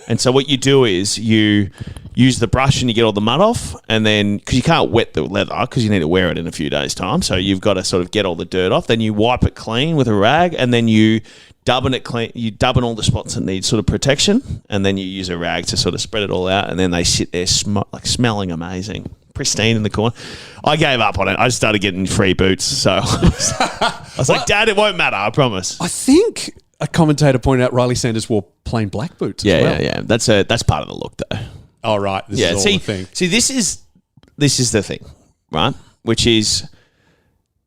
And so what you do is you use the brush and you get all the mud off, and then because you can't wet the leather because you need to wear it in a few days' time, so you've got to sort of get all the dirt off. Then you wipe it clean with a rag, and then you dubbin it clean. You dubbin all the spots that need sort of protection, and then you use a rag to sort of spread it all out, and then they sit there smelling amazing, pristine in the corner. I gave up on it. I just started getting free boots, so I was like, Dad, it won't matter. I promise. I think a commentator pointed out Riley Sanders wore plain black boots. Yeah. That's part of the look, though. Oh, right. This is all the thing. See, this is the thing, right? Which is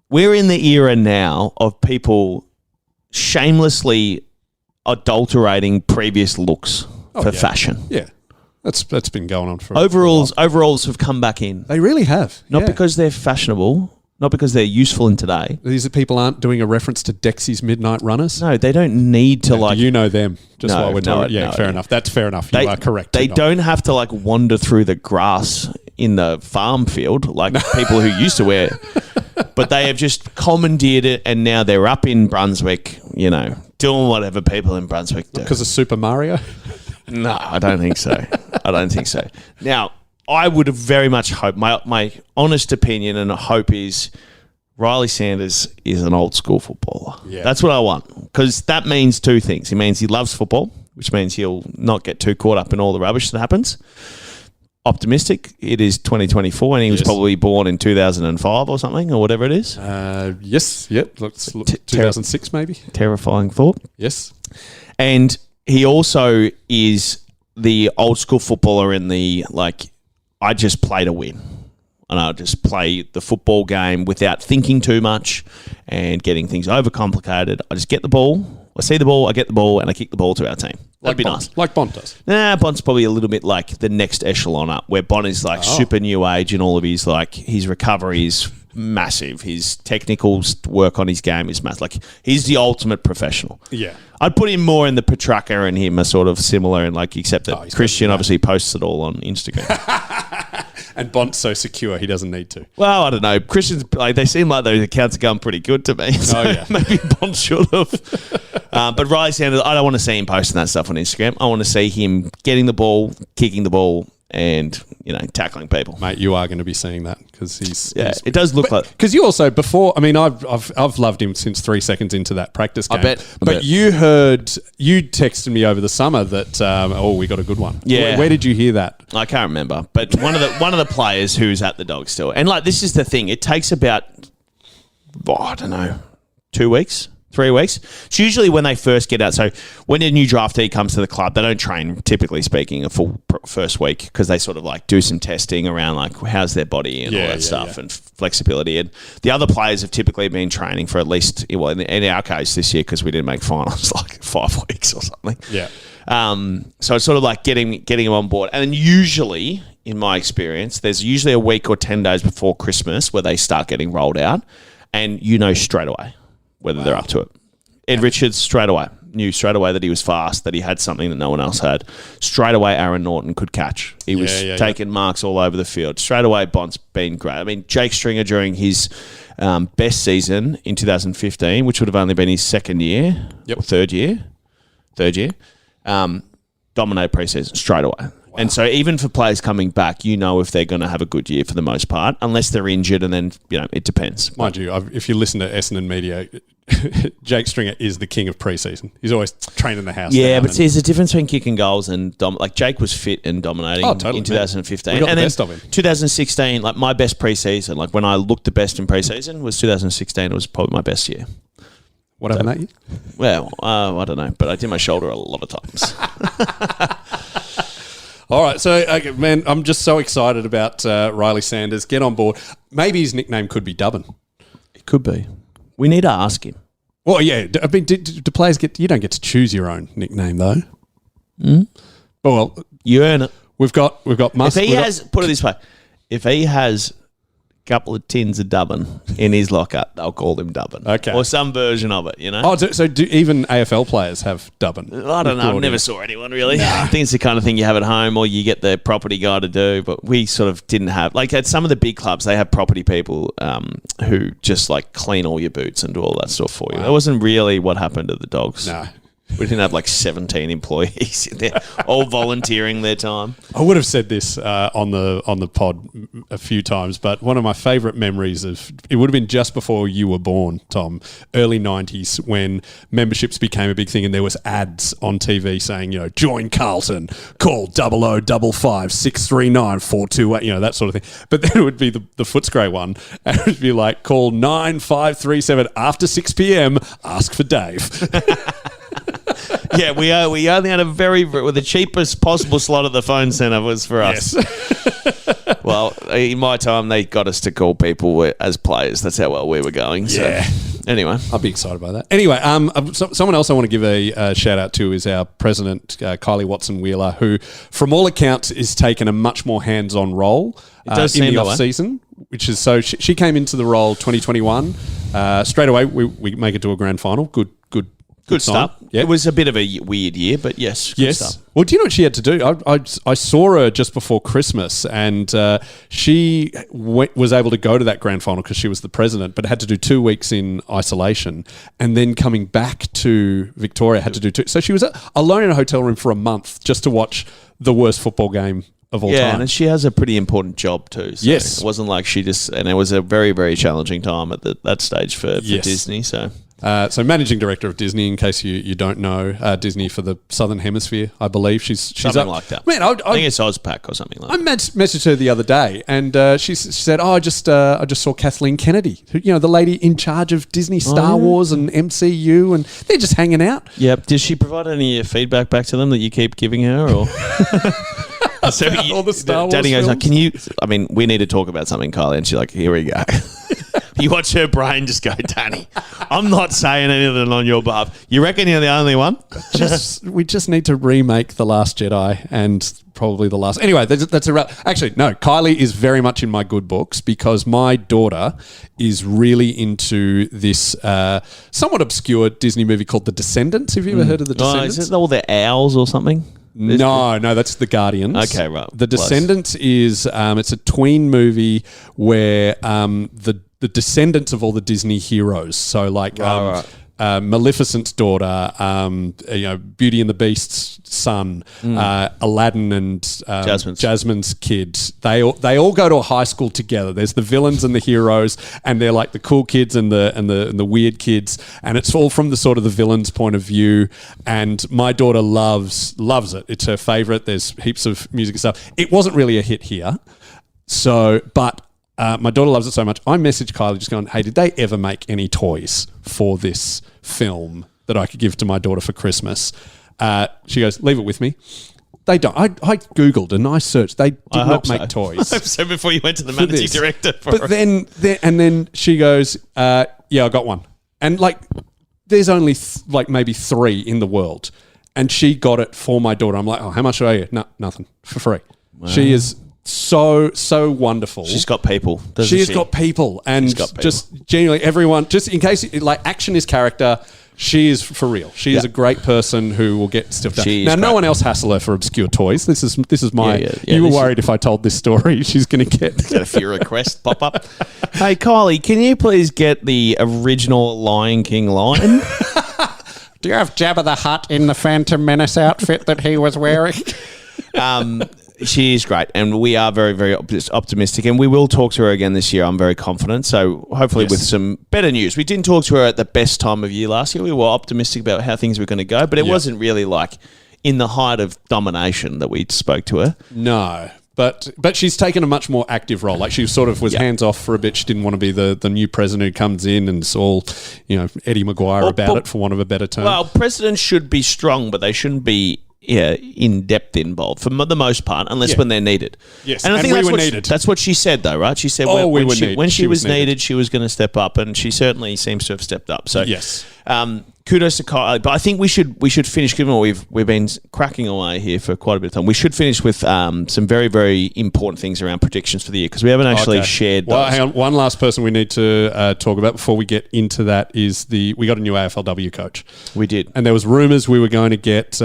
we're in the era now of people shamelessly adulterating previous looks for fashion. Yeah. That's been going on for Overalls have come back in. They really have. Not because they're fashionable, not because they're useful in today. These people aren't doing a reference to Dexy's Midnight Runners? No, they don't need to Do you know them? Just while we're talking. No, fair enough. That's fair enough. You are correct. They don't have to like wander through the grass in the farm field like people who used to wear it. But they have just commandeered it, and now they're up in Brunswick, doing whatever people in Brunswick do. Because of Super Mario? No, I don't think so. Now, I would have very much hoped, my honest opinion and hope is Riley Sanders is an old school footballer. Yeah. That's what I want, because that means two things. It means he loves football, which means he'll not get too caught up in all the rubbish that happens. Optimistic, it is 2024, and he was probably born in 2005 or something, or whatever it is. Yes, yep. Let's look, 2006 maybe. Terrifying thought. Yes. And he also is the old school footballer in the, like, I just play to win. And I'll just play the football game without thinking too much and getting things overcomplicated. I just get the ball, I see the ball, I get the ball, and I kick the ball to our team. That'd be nice. Like Bont does. Nah, Bont's probably a little bit like the next echelon up, where Bont is like super new age and all of his, like, his recovery is massive. His technical work on his game is massive. Like, he's the ultimate professional. Yeah. I'd put him more in the Petrarca and him are sort of similar, and like, except that Christian obviously posts it all on Instagram. And Bont's so secure he doesn't need to. Well, I don't know. Christians, like, they seem like those accounts are going pretty good to me. So maybe Bont should have. But Riley Sanders, I don't want to see him posting that stuff on Instagram. I want to see him getting the ball, kicking the ball, and, you know, tackling people. Mate, you are going to be seeing that because he's it does look like, because you also before. I mean, I've loved him since 3 seconds into that practice game. I bet. But you texted me over the summer that we got a good one. Yeah. Where did you hear that? I can't remember, but one of the players who's at the dog still, and like, this is the thing. It takes about, I don't know, 2 weeks. 3 weeks. It's usually when they first get out. So when a new draftee comes to the club, they don't train, typically speaking, a full first week, because they sort of like do some testing around like how's their body and all that stuff and flexibility. And the other players have typically been training for at least, well, in our case this year, because we didn't make finals, like 5 weeks or something. Yeah. So it's sort of like getting them on board. And then usually, in my experience, there's usually a week or 10 days before Christmas where they start getting rolled out, and you know straight away whether they're up to it. Ed Richards knew straight away that he was fast, that he had something that no one else had. Straight away, Aaron Norton could catch. He was taking marks all over the field. Straight away, Bont's been great. I mean, Jake Stringer during his best season in 2015, which would have only been his third year, dominated preseason straight away. Wow. And so even for players coming back, you know if they're going to have a good year for the most part, unless they're injured, and then, you know, it depends. Mind you, if you listen to Essendon media, Jake Stringer is the king of preseason. He's always training the house. Yeah, but see, there's a difference between kicking goals and like Jake was fit and dominating in 2015. We got and the then best of him. 2016, like my best preseason, like when I looked the best in preseason was 2016. It was probably my best year. What happened that year? Well, I don't know, but I did my shoulder a lot of times. All right, so man, I'm just so excited about Riley Sanders. Get on board. Maybe his nickname could be Dubbin. It could be. We need to ask him. Well, yeah. I mean, do players get? You don't get to choose your own nickname though. Well, you earn it. We've got. If he has, put it this way, if he has a couple of tins of Dubbin in his locker, they'll call him Dubbin. Okay. Or some version of it, you know? Oh, so do even AFL players have Dubbin? I don't know. I never saw anyone really. I think it's the kind of thing you have at home or you get the property guy to do, but we sort of didn't have, like at some of the big clubs, they have property people who just like clean all your boots and do all that stuff for you. That wasn't really what happened to the Dogs. No. We didn't have like 17 employees in there, all volunteering their time. I would have said this on the pod a few times, but one of my favourite memories of it would have been just before you were born, Tom, early 90s, when memberships became a big thing and there was ads on TV saying, you know, join Carlton, call 0055 639 428, you know, that sort of thing. But then it would be the Footscray one, and it would be like, call 9537 after 6 p.m, ask for Dave. Yeah, we only had the cheapest possible slot at the phone centre was for us. Yes. Well, in my time, they got us to call people as players. That's how well we were going. Yeah. So, anyway. I'll be excited by that. Anyway, someone else I want to give a shout out to is our president, Kylie Watson-Wheeler, who, from all accounts, is taking a much more hands-on role in the off-season, which is so she came into the role 2021. Straight away, we make it to a grand final. Good stuff. Yeah. It was a bit of a weird year, but yes. Good stuff. Well, do you know what she had to do? I saw her just before Christmas, and she was able to go to that grand final because she was the president, but had to do 2 weeks in isolation, and then coming back to Victoria had to do two. So she was alone in a hotel room for a month just to watch the worst football game of all time. Yeah, and she has a pretty important job too. So yes. It wasn't like and it was a very, very challenging time at that stage for Disney. So So managing director of Disney, in case you don't know, Disney for the Southern Hemisphere, I believe. She's Something like that. Man, I think it's Ozpack or something like that. I messaged her the other day, and she said, "Oh, I just saw Kathleen Kennedy, the lady in charge of Disney Star Wars and MCU, and they're just hanging out." Yep. Did she provide any feedback back to them that you keep giving her, or? So all the Star Wars Danny goes, films? "Can you? I mean, we need to talk about something, Kylie." And she's like, "Here we go." You watch her brain just go, "Danny, I'm not saying anything on your behalf. You reckon you're the only one?" We just need to remake The Last Jedi and probably the last. Anyway, that's a wrap. Actually, no, Kylie is very much in my good books because my daughter is really into this somewhat obscure Disney movie called The Descendants. Have you ever heard of The Descendants? Is it all the owls or something? No, that's The Guardians. Okay, right. The Descendants is it's a tween movie where the descendants of all the Disney heroes. So like Maleficent's daughter, Beauty and the Beast's son, Aladdin and Jasmine's kids. They all go to a high school together. There's the villains and the heroes, and they're like the cool kids and the weird kids, and it's all from the sort of the villain's point of view. And my daughter loves it. It's her favorite. There's heaps of music and stuff. It wasn't really a hit here, but. My daughter loves it so much. I messaged Kylie just going, "Hey, did they ever make any toys for this film that I could give to my daughter for Christmas?" She goes, "Leave it with me." They don't. I Googled and I searched. They did not make toys. I hope so before you went to the managing director. But then she goes, "Yeah, I got one." And like, there's only maybe 3 in the world. And she got it for my daughter. I'm like, "Oh, how much are you?" "No, nothing. For free." Wow. She is so wonderful. She's got people. She's got people, and just genuinely everyone. Just in case, action is character. She is for real. She is a great person who will get stuff done. Now, no one else hassle her for obscure toys. This is my. You were worried if I told this story, she's going to get a few requests pop up. Hey, Kylie, can you please get the original Lion King lion? Do you have Jabba the Hutt in the Phantom Menace outfit that he was wearing? She is great, and we are very, very optimistic, and we will talk to her again this year. I'm very confident, so hopefully with some better news. We didn't talk to her at the best time of year last year. We were optimistic about how things were going to go, but it wasn't really like in the height of domination that we spoke to her. No. But she's taken a much more active role. Like she sort of was hands off for a bit. She didn't want to be the new president who comes in and it's all, Eddie Maguire about it, for want of a better term. Well, presidents should be strong, but they shouldn't be in depth involved for the most part, unless when they're needed. Yes, and I think we were needed. That's what she said, though, right? She said when she was needed, she was going to step up, and she certainly seems to have stepped up. So yes, kudos to Kylie. But I think we should finish, given what we've been cracking away here for quite a bit of time. We should finish with some very, very important things around predictions for the year, because we haven't actually shared those. Well, hang on. One last person we need to talk about before we get into that is we got a new AFLW coach. We did, and there was rumours we were going to get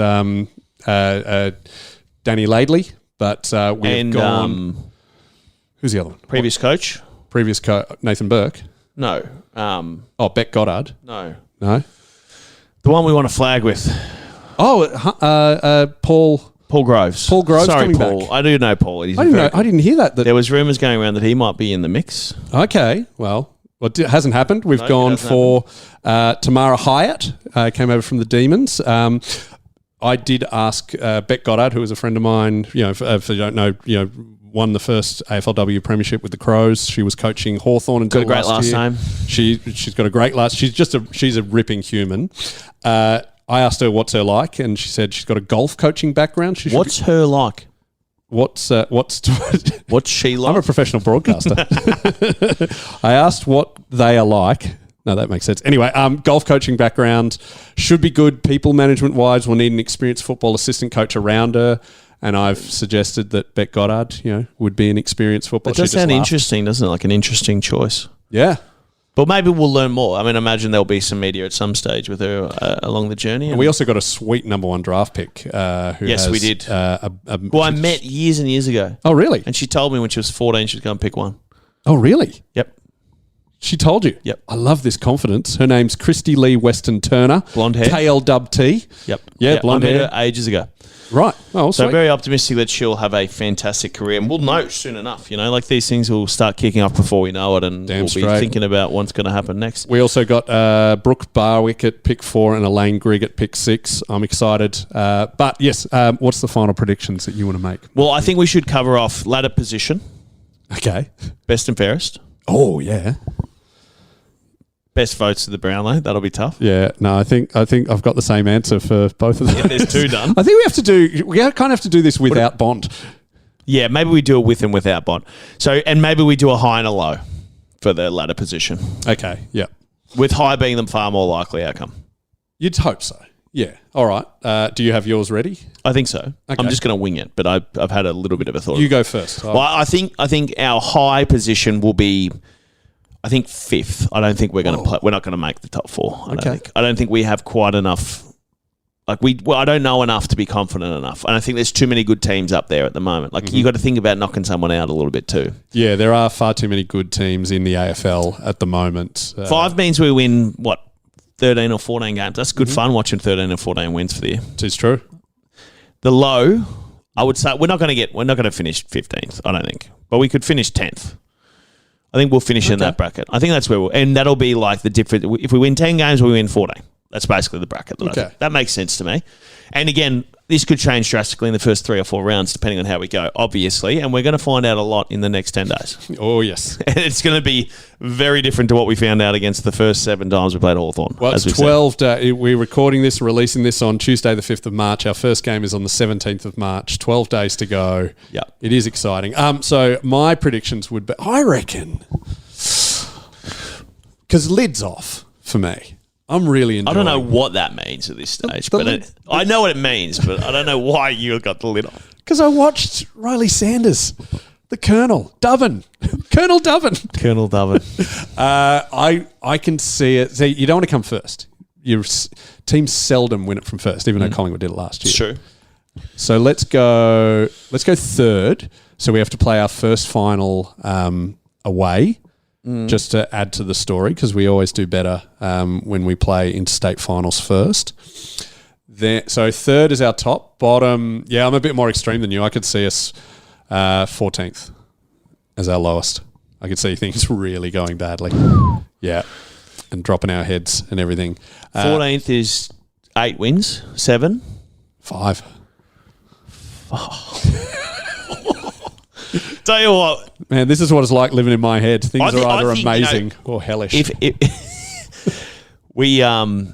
Danny Laidley, but we've gone. Who's the other one? Previous coach, Nathan Burke. No. Beck Goddard. No. The one we want to flag with. Paul Groves. Paul Groves. Sorry, coming Paul. back. I do know Paul. I didn't hear that. There was rumours going around that he might be in the mix. Okay. Well, it hasn't happened. We've gone for Tamara Hyatt. Came over from the Demons. I did ask Beck Goddard, who is a friend of mine, if you don't know, won the first AFLW premiership with the Crows. She was coaching Hawthorn until got a great last name. She's got a great last. She's a ripping human. I asked her what's her like, and she said she's got a golf coaching background. What's her like? What's she like? I'm a professional broadcaster. I asked what they are like. No, that makes sense. Anyway, golf coaching background should be good. People management wise, will need an experienced football assistant coach around her. And I've suggested that Beck Goddard, would be an experienced football. It does sound interesting, doesn't it? Like an interesting choice. Yeah. But maybe we'll learn more. I mean, imagine there'll be some media at some stage with her along the journey. And we also got a sweet number 1 draft pick. We did. I met years and years ago. Oh, really? And she told me when she was 14 she'd go and pick one. Oh, really? Yep. She told you. Yep. I love this confidence. Her name's Christy Lee Weston Turner. Blonde hair. KLWT. Yep. Yeah, blonde I met hair. her ages ago. Right. Oh, So sweet. I'm very optimistic that she'll have a fantastic career, and we'll know soon enough. You know, like these things will start kicking off before we know it, and Damn we'll straight. be thinking about what's going to happen next. We also got Brooke Barwick at pick 4 and Elaine Grigg at pick 6. I'm excited. But yes, what's the final predictions that you want to make? Well, I think we should cover off ladder position, Okay. best and fairest, Oh, yeah. best votes to the Brownlow. That'll be tough. Yeah. No, I think I've got the same answer for both of them. Yeah, there's two done. I think we kind of have to do this without Bond. Yeah, maybe we do it with and without Bond. So, and maybe we do a high and a low for the ladder position, Okay. Yeah. with high being the far more likely outcome. You'd hope so. Yeah. All right. Do you have yours ready? I think so. Okay. I'm just going to wing it, but I've had a little bit of a thought. You go first. Well, I think our high position will be, I think, 5th. I don't think we're going to play. We're not going to make the top 4. I don't think we have quite enough. I don't know enough to be confident enough, and I think there's too many good teams up there at the moment. Like you got to think about knocking someone out a little bit too. Yeah, there are far too many good teams in the AFL at the moment. 5 means we win 13 or 14 games. That's good fun watching 13 or 14 wins for the year. It is true. The low, I would say we're not going to finish 15th. I don't think, but we could finish 10th. I think we'll finish in that bracket. I think that's where and that'll be like the difference. If we win 10 games, we win 14. That's basically the bracket. That makes sense to me. And again, this could change drastically in the first 3 or 4 rounds, depending on how we go, obviously. And we're going to find out a lot in the next 10 days. Oh, yes. And it's going to be very different to what we found out against the first 7 times we played Hawthorn. Well, it's 12 days. We're recording this, releasing this on Tuesday, the 5th of March. Our first game is on the 17th of March. 12 days to go. Yeah. It is exciting. So my predictions would be, I reckon, because lid's off for me. I'm really enjoying I don't know what that means at this stage, but I know what it means, but I don't know why you got the lid on. Because I watched Riley Sanders, the Colonel, Doven, Colonel Doven. Colonel Doven. I can see it. See, you don't want to come first. Your teams seldom win it from first, even though Collingwood did it last year. It's true. So let's go 3rd. So we have to play our first final away. Just to add to the story, because we always do better when we play interstate finals first. So 3rd is our top. Bottom, yeah, I'm a bit more extreme than you. I could see us 14th as our lowest. I could see things really going badly. Yeah, and dropping our heads and everything. 14th is 8 wins, 7. 5. Tell you what, Man, this is what it's like living in my head. Things I are either think, amazing or hellish. we're going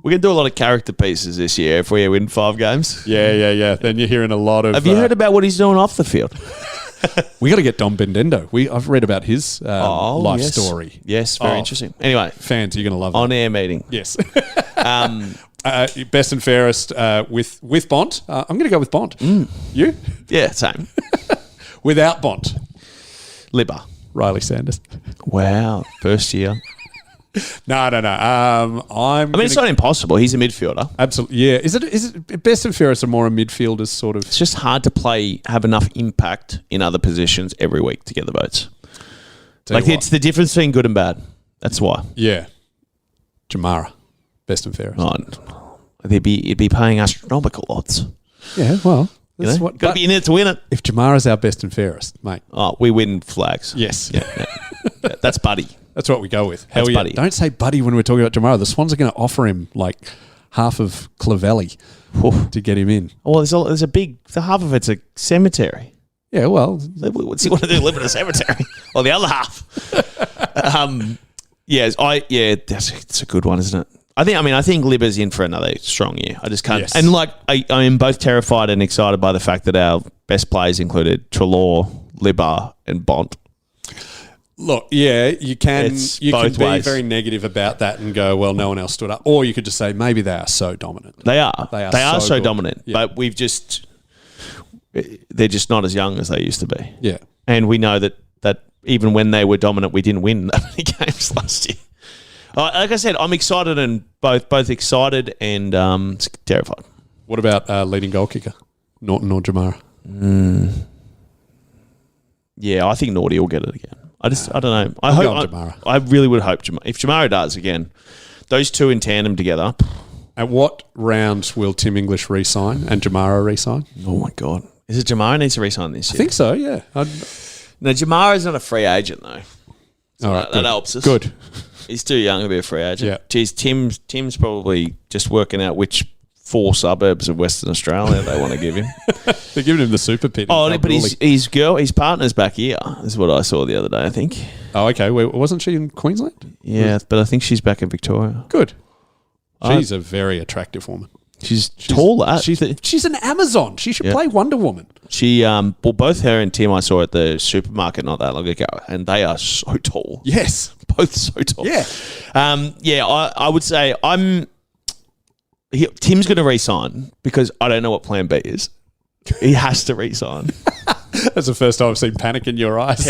to do a lot of character pieces this year if we win 5 games. Yeah. Then you're hearing a lot of... Have you heard about what he's doing off the field? We got to get Dom Bendendo. I've read about his life yes. story. Yes, very interesting. Anyway, Fans, you're going to love it. on-air meeting. Yes. Best and fairest with Bond. I'm going to go with Bond. You? Yeah, same. Without Bond. Libba. Riley Sanders. Wow, first year. No. I mean, it's not impossible. He's a midfielder. Absolutely. Yeah. Is it best and fairest are more a midfielders sort of? It's just hard to have enough impact in other positions every week to get the votes. It's the difference between good and bad. That's why. Yeah. Jamara. Best and fairest. Oh, it'd be paying astronomical odds. Yeah, well. Got to be in it to win it. If Jamara's our best and fairest, mate. Oh, we win flags. Yes. Yeah. That's Buddy. That's what we go with. That's Buddy. Don't say Buddy when we're talking about Jamara. The Swans are going to offer him like half of Clavelli to get him in. Oh, there's a big... The half of it's a cemetery. Yeah, well... What's he want to do? Live in a cemetery? Or the other half? It's a good one, isn't it? I think Libba's in for another strong year. I just can't. Yes. And I am both terrified and excited by the fact that our best players included Treloar, Libba, and Bont. Look, yeah, you can be ways. very negative about that and go, well, no one else stood up. Or you could just say, maybe they are so dominant. They are. They are so good. dominant. Yeah. But they're just not as young as they used to be. Yeah. And we know that even when they were dominant, we didn't win that many games last year. Like I said, I'm excited and both excited and terrified. What about leading goal kicker, Norton or Jamara? Yeah, I think Naughty will get it again. I don't know. I'm going Jamara. I really would hope if Jamara does again, those two in tandem together. At what round will Tim English re-sign and Jamara re-sign? Oh my God. Is it Jamara needs to re-sign this year? I think so, yeah. No, Jamara's not a free agent though. So all right, that helps us. Good. He's too young to be a free agent. Yeah. Geez, Tim's probably just working out which 4 suburbs of Western Australia they want to give him. They're giving him the super pit. Oh, but his partner's back here is what I saw the other day, I think. Oh, okay. Wasn't she in Queensland? Yeah, but I think she's back in Victoria. Good. She's a very attractive woman. She's taller. She's an Amazon. She should play Wonder Woman. She, both her and Tim I saw at the supermarket not that long ago, and they are so tall. Yes. Both so tall. Yeah. I would say Tim's going to re-sign because I don't know what plan B is. He has to re-sign. That's the first time I've seen panic in your eyes.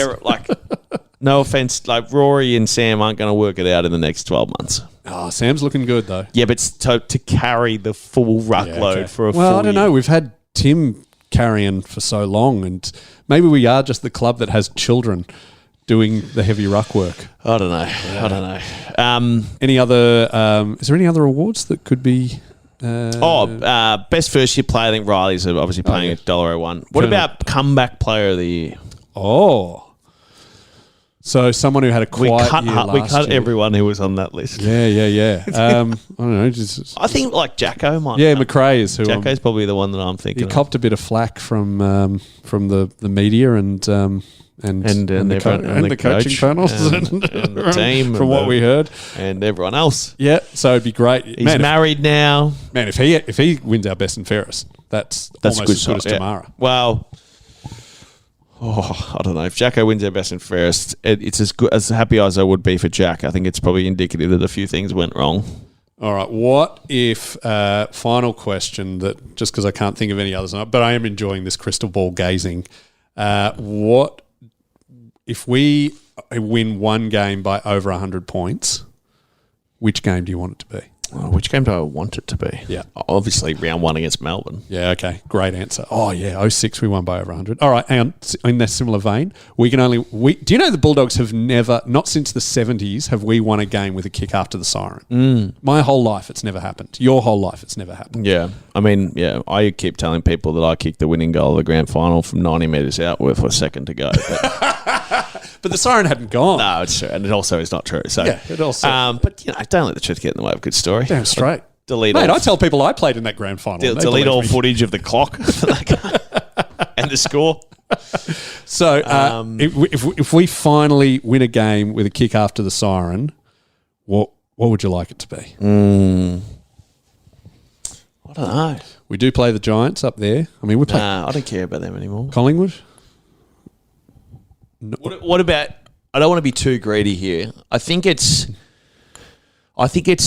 No offense, Rory and Sam aren't going to work it out in the next 12 months. Oh, Sam's looking good though. Yeah, but to carry the full ruckload for a full I don't year. know. We've had Tim carrying for so long, and maybe we are just the club that has children doing the heavy ruck work. I don't know. Yeah. I don't know. Any other? Is there any other awards that could be? Best first year player. I think Riley's obviously playing $1.01. What about comeback player of the year? Oh. So someone who had a quiet year last year. We cut everyone who was on that list. Yeah. I don't know. I think Jacko might. Yeah, McRae is who. Jacko's probably the one that I'm thinking. He copped a bit of flack from the media and the coaching panels and the team from what we heard and everyone else. Yeah, so it'd be great. He's married now. Man, if he wins our best and fairest, that's almost as good as Tamara. Well. I don't know. If Jacko wins our best and fairest, it's as happy as I would be for Jack. I think it's probably indicative that a few things went wrong. All right. What if, final question that just because I can't think of any others, but I am enjoying this crystal ball gazing. What if we win one game by over 100 points, which game do you want it to be? Which game do I want it to be? Yeah. Obviously, round 1 against Melbourne. Yeah, okay. Great answer. Oh, yeah, 06 we won by over 100. All right, hang on. In that similar vein, do you know the Bulldogs have never, not since the 70s, have we won a game with a kick after the siren? My whole life, it's never happened. Your whole life, it's never happened. Yeah. I mean, I keep telling people that I kicked the winning goal of the grand final from 90 metres out with a second to go. But the siren hadn't gone. No, it's true. And it also is not true. So, yeah, it also. But, don't let the truth get in the way of a good story. Damn straight. I tell people I played in that grand final. Delete all footage of the clock for that game and the score. So, if we finally win a game with a kick after the siren, what would you like it to be? I don't know. We do play the Giants up there. I mean, we play. I don't care about them anymore. Collingwood. No. What about? I don't want to be too greedy here. I think it's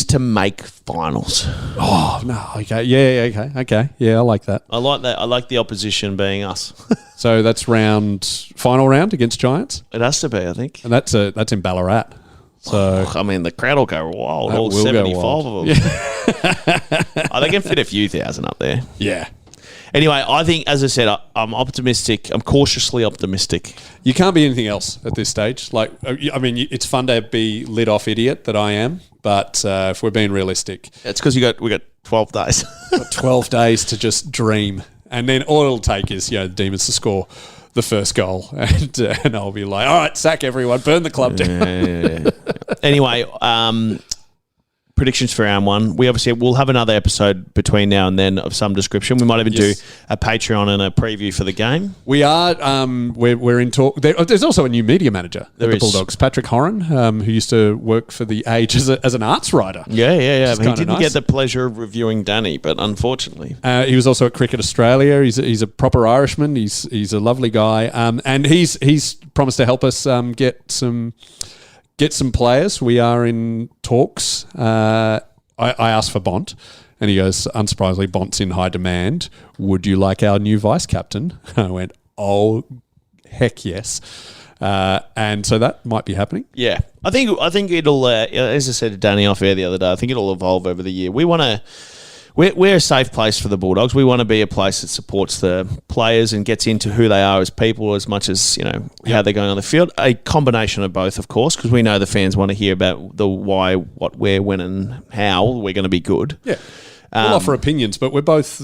to make finals. Oh no! Okay, yeah, okay, yeah. I like that. I like that. I like the opposition being us. So that's final round against Giants. It has to be, I think, and that's in Ballarat. So I mean, the crowd will go wild. All 75 of them. Yeah. They can fit a few thousand up there. Yeah. Anyway, I think, as I said, I'm optimistic. I'm cautiously optimistic. You can't be anything else at this stage. I mean, it's fun to be lit off idiot that I am, but if we're being realistic, it's because we got 12 days. 12 days to just dream, and then all it'll take is the Demons to score the first goal, and I'll be like, all right, sack everyone, burn the club down. Yeah. Anyway, predictions for round 1. We'll have another episode between now and then of some description. We might even do a Patreon and a preview for the game. We are. We're in talk. There's also a new media manager at the Bulldogs, Patrick Horan, who used to work for The Age as an arts writer. Yeah. He didn't get the pleasure of reviewing Danny, but unfortunately, he was also at Cricket Australia. He's a proper Irishman. He's a lovely guy, and he's promised to help us get some players. We are in talks. I asked for Bont, and he goes, unsurprisingly, Bont's in high demand. Would you like our new vice captain? I went, oh, heck yes. And so that might be happening. Yeah. I think it'll, as I said to Danny off air the other day, I think it'll evolve over the year. We want we're a safe place for the Bulldogs. We want to be a place that supports the players and gets into who they are as people as much as, how they're going on the field. A combination of both, of course, because we know the fans want to hear about the why, what, where, when and how we're going to be good. Yeah. We'll offer opinions, but we're both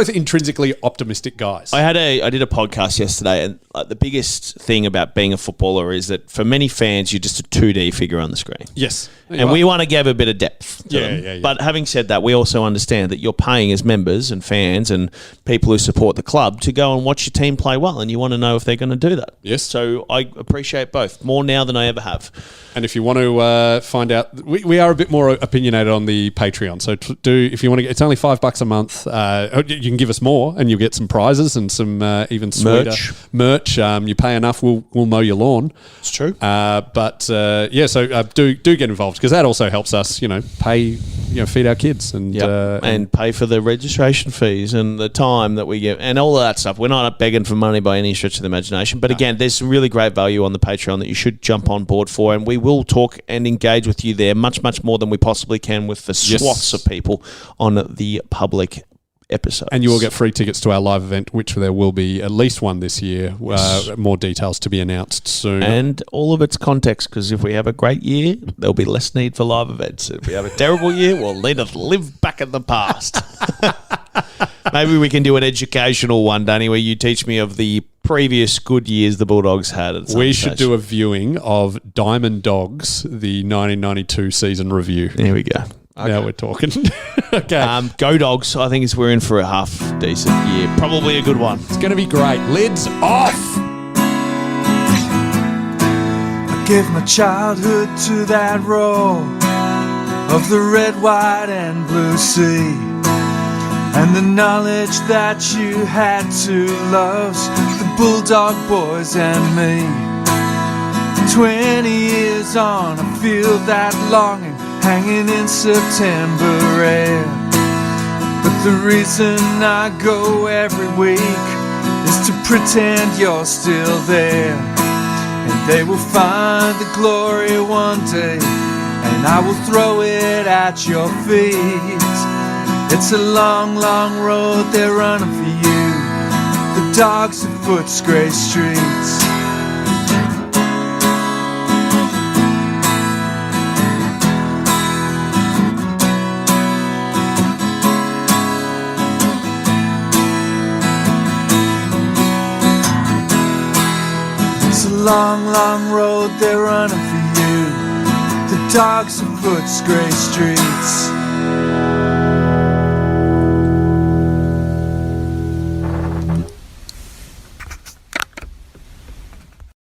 intrinsically optimistic guys. I did a podcast yesterday, and the biggest thing about being a footballer is that for many fans, you're just a 2D figure on the screen. Yes. And we want to give a bit of depth to them. Yeah. But having said that, we also understand that you're paying as members and fans and people who support the club to go and watch your team play well, and you want to know if they're going to do that. Yes. So I appreciate both, more now than I ever have. And if you want to find out, we are a bit more opinionated on the Patreon. So if you want to get, it's only $5 a month. You can give us more, and you'll get some prizes and some even sweeter merch. You pay enough, we'll mow your lawn. It's true. So do get involved, because that also helps us, pay, feed our kids and pay for the registration fees and the time that we get and all of that stuff. We're not begging for money by any stretch of the imagination. But again, there's some really great value on the Patreon that you should jump on board for, and we will talk and engage with you there much, much more than we possibly can with the swaths of people on the public episodes. And you will get free tickets to our live event, which there will be at least one this year. More details to be announced soon. And all of its context, because if we have a great year, there'll be less need for live events. If we have a terrible year, we'll need to live back in the past. Maybe we can do an educational one, Danny, where you teach me of the previous good years the Bulldogs had. We should do a viewing of Diamond Dogs, the 1992 season review. There we go. Okay. Now we're talking. Okay. Go Dogs. I think we're in for a half decent year. Probably a good one. It's going to be great. Lids off. I gave my childhood to that roar of the red, white and blue sea, and the knowledge that you had two loves, the Bulldog boys and me. 20 years on, I feel that longing hanging in September air. But the reason I go every week is to pretend you're still there. And they will find the glory one day, and I will throw it at your feet. It's a long, long road they're running for you, the dogs of Footscray streets. Long, long road they're running for you, the dogs of Footscray streets.